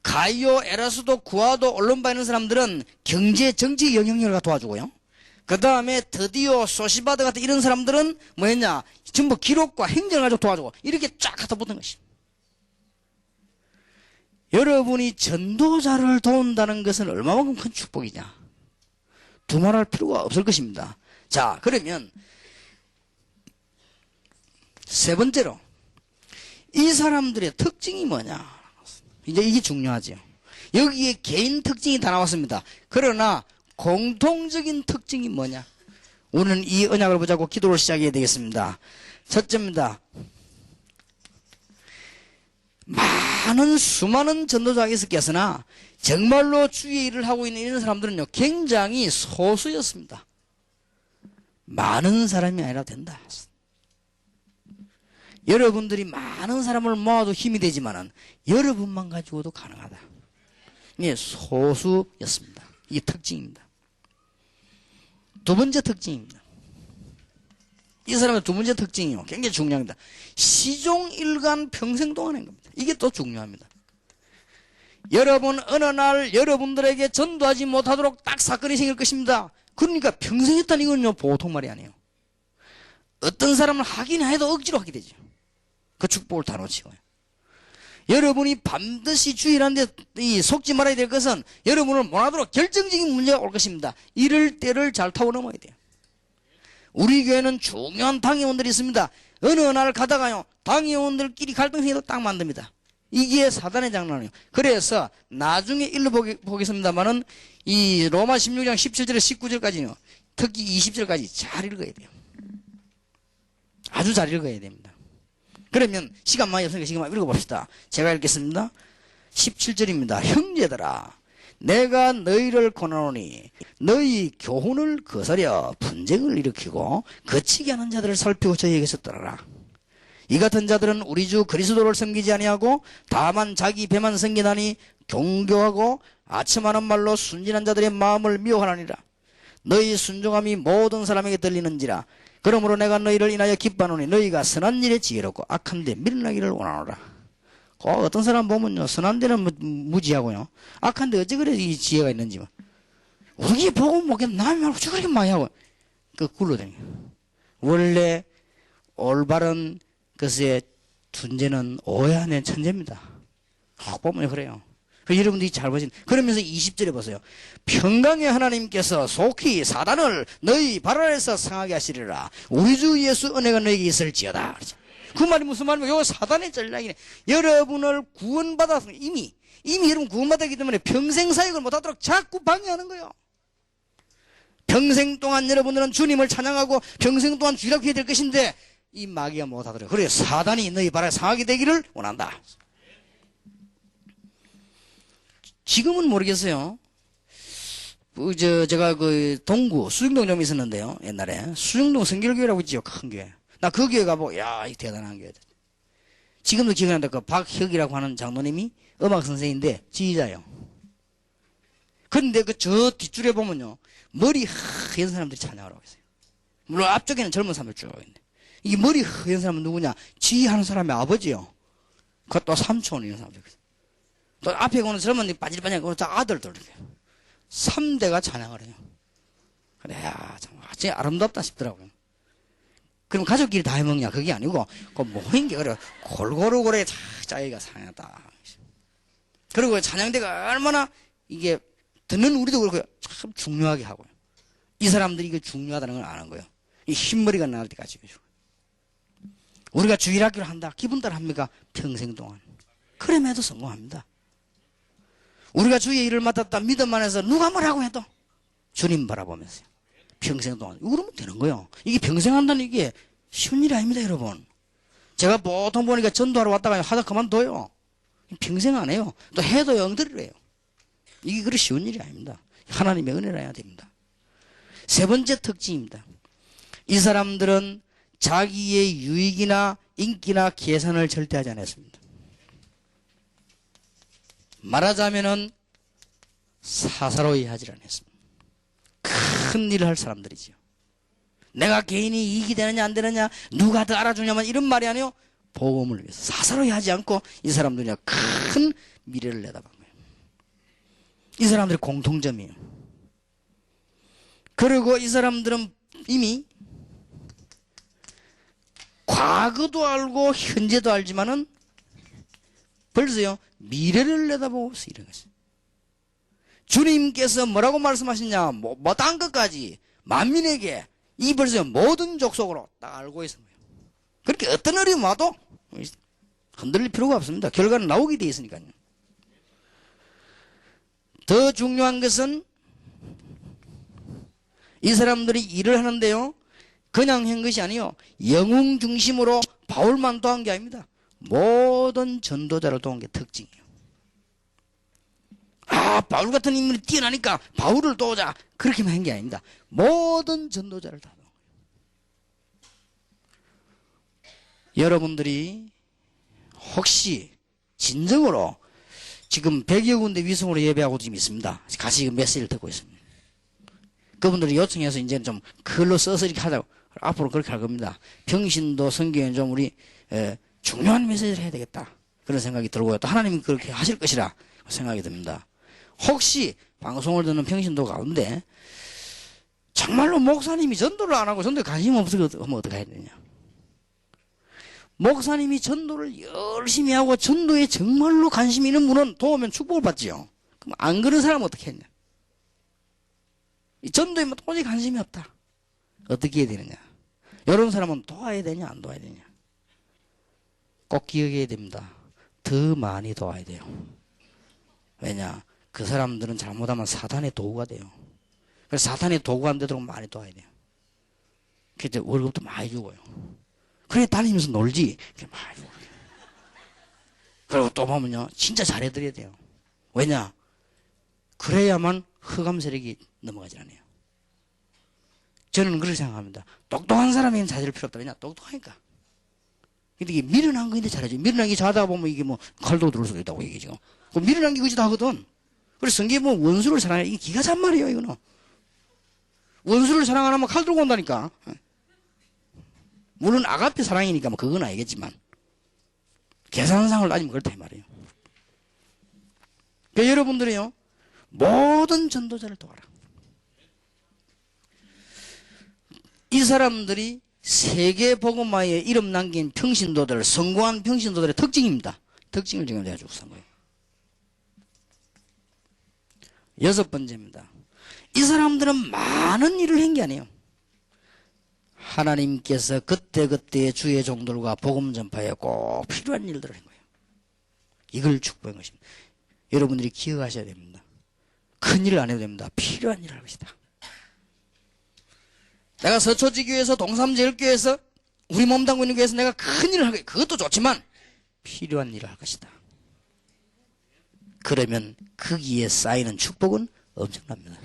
가이오, 에라스도, 구아도, 올론바 이런 사람들은 경제, 정치 영향력을 도와주고요. 그 다음에 드디어, 소시바드 같은 이런 사람들은 뭐였냐? 전부 기록과 행정을 가지고 도와주고 이렇게 쫙 갖다 붙은 것입니다. 여러분이 전도자를 도운다는 것은 얼마만큼 큰 축복이냐? 두말할 필요가 없을 것입니다. 자, 그러면 세 번째로 이 사람들의 특징이 뭐냐? 이제 이게 중요하죠. 여기에 개인 특징이 다 나왔습니다. 그러나 공통적인 특징이 뭐냐? 오늘은 이 언약을 보자고 기도를 시작해야 되겠습니다. 첫째입니다. 수많은 전도자가 있었겠으나 정말로 주의 일을 하고 있는 이런 사람들은요 굉장히 소수였습니다. 많은 사람이 아니라 된다. 여러분들이 많은 사람을 모아도 힘이 되지만은 여러분만 가지고도 가능하다. 이게 소수였습니다. 이게 특징입니다. 두 번째 특징입니다. 이 사람의 두 번째 특징이요. 굉장히 중요합니다. 시종일관 평생 동안인 겁니다. 이게 또 중요합니다. 여러분 어느 날 여러분들에게 전도하지 못하도록 딱 사건이 생길 것입니다. 그러니까 평생 했다는 이건요 보통 말이 아니에요. 어떤 사람은 하긴 해도 억지로 하게 되죠. 그 축복을 다 놓치고요. 여러분이 반드시 주일하는데 속지 말아야 될 것은 여러분을 못하도록 결정적인 문제가 올 것입니다. 이럴 때를 잘 타고 넘어야 돼요. 우리 교회는 중요한 당회원들이 있습니다. 어느 날 가다가요, 당회원들끼리 갈등생기도 딱 만듭니다. 이게 사단의 장난이에요. 그래서 나중에 일러 보겠습니다만은 이 로마 16장 17절에 19절까지요, 특히 20절까지 잘 읽어야 돼요. 아주 잘 읽어야 됩니다. 그러면 시간 많이 없으니까 지금 읽어봅시다. 제가 읽겠습니다. 17절입니다. 형제들아, 내가 너희를 권하노니 너희 교훈을 거스려 분쟁을 일으키고 거치게 하는 자들을 살피고 저희에게서 떠나라. 이 같은 자들은 우리 주 그리스도를 섬기지 아니하고 다만 자기 배만 섬기나니 경교하고 아첨하는 말로 순진한 자들의 마음을 미워하느니라. 너희 순종함이 모든 사람에게 들리는지라. 그러므로 내가 너희를 인하여 기뻐하노니 너희가 선한 일에 지혜롭고 악한 데 밀나기를 원하노라. 어떤 사람 보면요, 선한 데는 무지하고요, 악한 데 어찌 그래 이 지혜가 있는지. 우리 보고 뭐겠 남이 말고 어찌 그렇게 많이 하고 그 굴러다녀. 원래 올바른 것의 존재는 오해하는 천재입니다. 보면 그래요. 여러분들이 잘 보신. 그러면서 20절에 보세요. 평강의 하나님께서 속히 사단을 너희 발 아래에서 상하게 하시리라. 우리 주 예수 은혜가 너에게 있을지어다. 그 말이 무슨 말이면 이거 사단의 전략이네. 여러분을 구원받아서 이미 여러분 구원받았기 때문에 평생 사역을 못하도록 자꾸 방해하는 거예요. 평생 동안 여러분들은 주님을 찬양하고 평생 동안 주일학교 해야 될 것인데 이 마귀가 못하더라고요. 그래서 사단이 너희 발에 상하게 되기를 원한다. 지금은 모르겠어요. 제가 그 동구 수중동 좀 있었는데요. 옛날에 수중동 성결교회라고 있지요. 큰 교회. 나 그 교회 가보고 야, 이 대단한 교회. 지금도 기억나는데 그 박혁이라고 하는 장로님이 음악 선생인데 지휘자예요. 그런데 그 저 뒷줄에 보면요, 머리 하얀 사람들이 찬양하라고 있어요. 물론 앞쪽에는 젊은 사람들 쭉 있는데 이 머리 하얀 사람은 누구냐? 지휘하는 사람의 아버지요. 그것도 삼촌 이런 사람들. 또 앞에 오는 젊은 빠질빠질 그 아들들 3대가 찬양을 해요. 그래, 야, 참 진짜 아름답다 싶더라고요. 그럼 가족끼리 다 해먹냐? 그게 아니고 그 모인 게 그래 골고루 그래 자기가 상하다. 그리고 찬양대가 얼마나 이게 듣는 우리도 그렇고 참 중요하게 하고요. 이 사람들이 이게 중요하다는 걸 아는 거예요. 이 흰머리가 나올 때까지. 우리가 주일학교를 한다. 기분 따라 합니까? 평생 동안. 그럼에도 성공합니다. 우리가 주의 일을 맡았다 믿음 안에서 누가 뭐라고 해도 주님 바라보면서요. 평생 동안. 그러면 되는 거예요. 이게 평생 한다는 이게 쉬운 일이 아닙니다, 여러분. 제가 보통 보니까 전도하러 왔다가 하다 그만둬요. 평생 안 해요. 또 해도 영들을 해요. 이게 그리 쉬운 일이 아닙니다. 하나님의 은혜라야 됩니다. 세 번째 특징입니다. 이 사람들은 자기의 유익이나 인기나 계산을 절대 하지 않았습니다. 말하자면은 사사로이 하지 않았습니다. 큰 일을 할 사람들이지요. 내가 개인이 이익이 되느냐 안 되느냐 누가 더 알아주냐면 이런 말이 아니요. 복음을 위해서 사사로이 하지 않고 이 사람들이 큰 미래를 내다본 거예요. 이 사람들의 공통점이에요. 그리고 이 사람들은 이미 과거도 알고 현재도 알지만은 벌써요 미래를 내다보고 이런 것이죠. 주님께서 뭐라고 말씀하시냐, 못한 것까지 만민에게 이 벌써 모든 족속으로 딱 알고 있습니다. 그렇게 어떤 어려움 와도 흔들릴 필요가 없습니다. 결과는 나오게 돼 있으니까요. 더 중요한 것은 이 사람들이 일을 하는데요, 그냥 한 것이 아니요, 영웅 중심으로 바울만 도한 게 아닙니다. 모든 전도자를 도한 게 특징이에요. 아, 바울 같은 인물이 뛰어나니까 바울을 도우자 그렇게만 한 게 아닙니다. 모든 전도자를 다 도한 거예요. 여러분들이 혹시 진정으로 지금 100여 군데 위성으로 예배하고 지금 있습니다. 같이 지금 메시지를 듣고 있습니다. 그분들이 요청해서 이제 좀 글로 써서 이렇게 하자고 앞으로 그렇게 할 겁니다. 평신도 성경에 좀 우리 중요한 메시지를 해야 되겠다 그런 생각이 들고요. 또 하나님이 그렇게 하실 것이라 생각이 듭니다. 혹시 방송을 듣는 평신도 가운데 정말로 목사님이 전도를 안 하고 전도에 관심 없으면 어떻게 해야 되냐. 목사님이 전도를 열심히 하고 전도에 정말로 관심 있는 분은 도우면 축복을 받지요. 그럼 안 그런 사람은 어떻게 했냐. 이 전도에 뭐 도저히 관심이 없다. 어떻게 해야 되느냐. 이런 사람은 도와야 되냐 안 도와야 되냐. 꼭 기억해야 됩니다. 더 많이 도와야 돼요. 왜냐, 그 사람들은 잘못하면 사탄의 도구가 돼요. 그래서 사탄의 도구가 안 되도록 많이 도와야 돼요. 그래서 월급도 많이 주고요. 그래 다니면서 놀지. 많이 주고. 그리고 또 보면요, 진짜 잘해드려야 돼요. 왜냐, 그래야만 흑암 세력이 넘어가질 않아요. 저는 그렇게 생각합니다. 똑똑한 사람에게는 잘해줄 필요 없다. 왜냐, 똑똑하니까. 근데 이게 미련한 거인데 잘하지. 미련한 게 잘하다 보면 이게 뭐 칼도 들을 수도 있다고 얘기죠. 그 미련한 게 그지도 하거든. 그래서 성경에 뭐 원수를 사랑해. 이게 기가 찬 말이에요, 이거는. 원수를 사랑 안 하면 칼 들고 온다니까. 물론 아가페 사랑이니까 뭐 그건 알겠지만 계산상을 따지면 그렇다 이 말이에요. 그러니까 여러분들이요, 모든 전도자를 도와라. 이 사람들이 세계 복음화에 이름 남긴 평신도들, 성공한 평신도들의 특징입니다. 특징을 지금 내가 주고 산 거예요. 여섯 번째입니다. 이 사람들은 많은 일을 한 게 아니에요. 하나님께서 그때그때 주의 종들과 복음 전파에 꼭 필요한 일들을 한 거예요. 이걸 축복한 것입니다. 여러분들이 기억하셔야 됩니다. 큰 일을 안 해도 됩니다. 필요한 일을 할 것이다. 내가 서초지교에서 동삼제일교에서 우리 몸담고 있는 교회에서 내가 큰 일을 할 거예요. 그것도 좋지만 필요한 일을 할 것이다. 그러면 거기에 쌓이는 축복은 엄청납니다.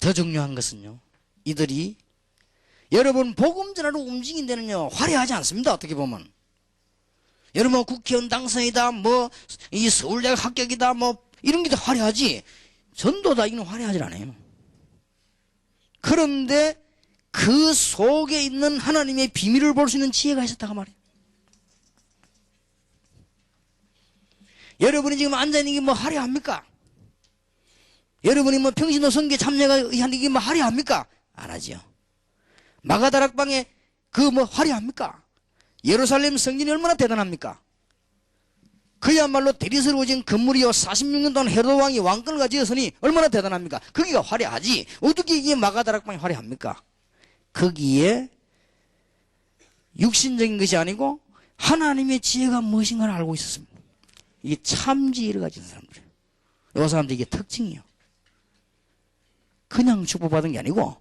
더 중요한 것은요, 이들이 여러분 복음 전하러 움직인 데는요 화려하지 않습니다. 어떻게 보면 여러분 국회의원 당선이다, 뭐 이 서울대학 합격이다, 뭐 이런 게 다 화려하지, 전도다 이건 화려하지 않아요. 그런데 그 속에 있는 하나님의 비밀을 볼 수 있는 지혜가 있었다고 말이에요. 여러분이 지금 앉아있는 게 뭐 화려합니까? 여러분이 뭐 평신도 선교에 참여가 하는 게 뭐 화려합니까? 안 하지요. 마가다락방에 그 뭐 화려합니까? 예루살렘 성전이 얼마나 대단합니까? 그야말로 대리스러워진 건물이요, 46년 동안 헤로드 왕이 왕권을 가지었으니 얼마나 대단합니까? 거기가 화려하지. 어떻게 이게 마가다락방이 화려합니까? 거기에 육신적인 것이 아니고 하나님의 지혜가 무엇인가를 알고 있었습니다. 이게 참지혜를 가진 사람들이에요. 이 사람들 이게 특징이에요. 그냥 축복받은 게 아니고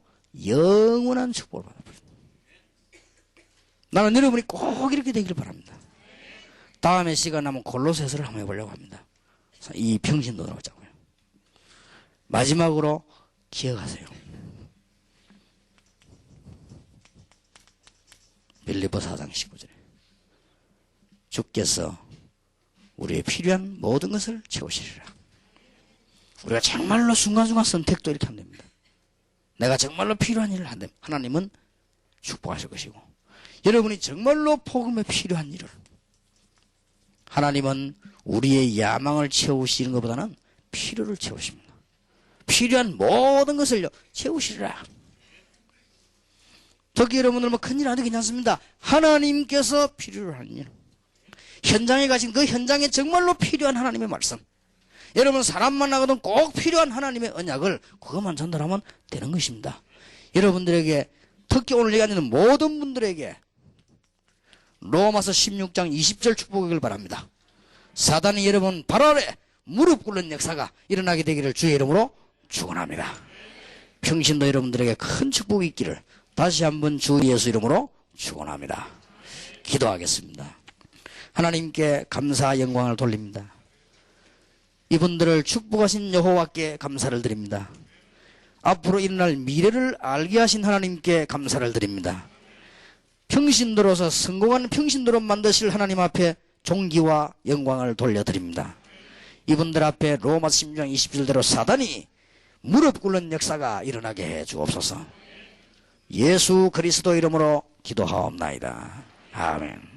영원한 축복을 받아버립니다. 나는 여러분이 꼭 이렇게 되기를 바랍니다. 다음에 시간 나면 골로새서를 한번 해보려고 합니다. 이 평신도라고 하자고요. 마지막으로 기억하세요. 빌립보 4장 19절에 주께서 우리의 필요한 모든 것을 채우시리라. 우리가 정말로 순간순간 선택도 이렇게 하면 됩니다. 내가 정말로 필요한 일을 한다면 하나님은 축복하실 것이고, 여러분이 정말로 복음에 필요한 일을, 하나님은 우리의 야망을 채우시는 것보다는 필요를 채우십니다. 필요한 모든 것을 채우시리라. 특히 여러분들 뭐 큰일 안 해도 괜찮습니다. 하나님께서 필요로 하는 일, 현장에 가신 그 현장에 정말로 필요한 하나님의 말씀, 여러분 사람 만나거든 꼭 필요한 하나님의 언약을 그것만 전달하면 되는 것입니다. 여러분들에게, 특히 오늘 얘기하는 모든 분들에게 로마서 16장 20절 축복하기를 바랍니다. 사단이 여러분 발 아래 무릎 꿇는 역사가 일어나게 되기를 주의 이름으로 축원합니다. 평신도 여러분들에게 큰 축복이 있기를 다시 한번 주 예수 이름으로 축원합니다. 기도하겠습니다. 하나님께 감사 영광을 돌립니다. 이분들을 축복하신 여호와께 감사를 드립니다. 앞으로 일어날 미래를 알게 하신 하나님께 감사를 드립니다. 평신도로서 성공한 평신도로 만드실 하나님 앞에 존귀와 영광을 돌려드립니다. 이분들 앞에 로마 16장 20절대로 사단이 무릎 꿇는 역사가 일어나게 해 주옵소서. 예수 그리스도 이름으로 기도하옵나이다. 아멘.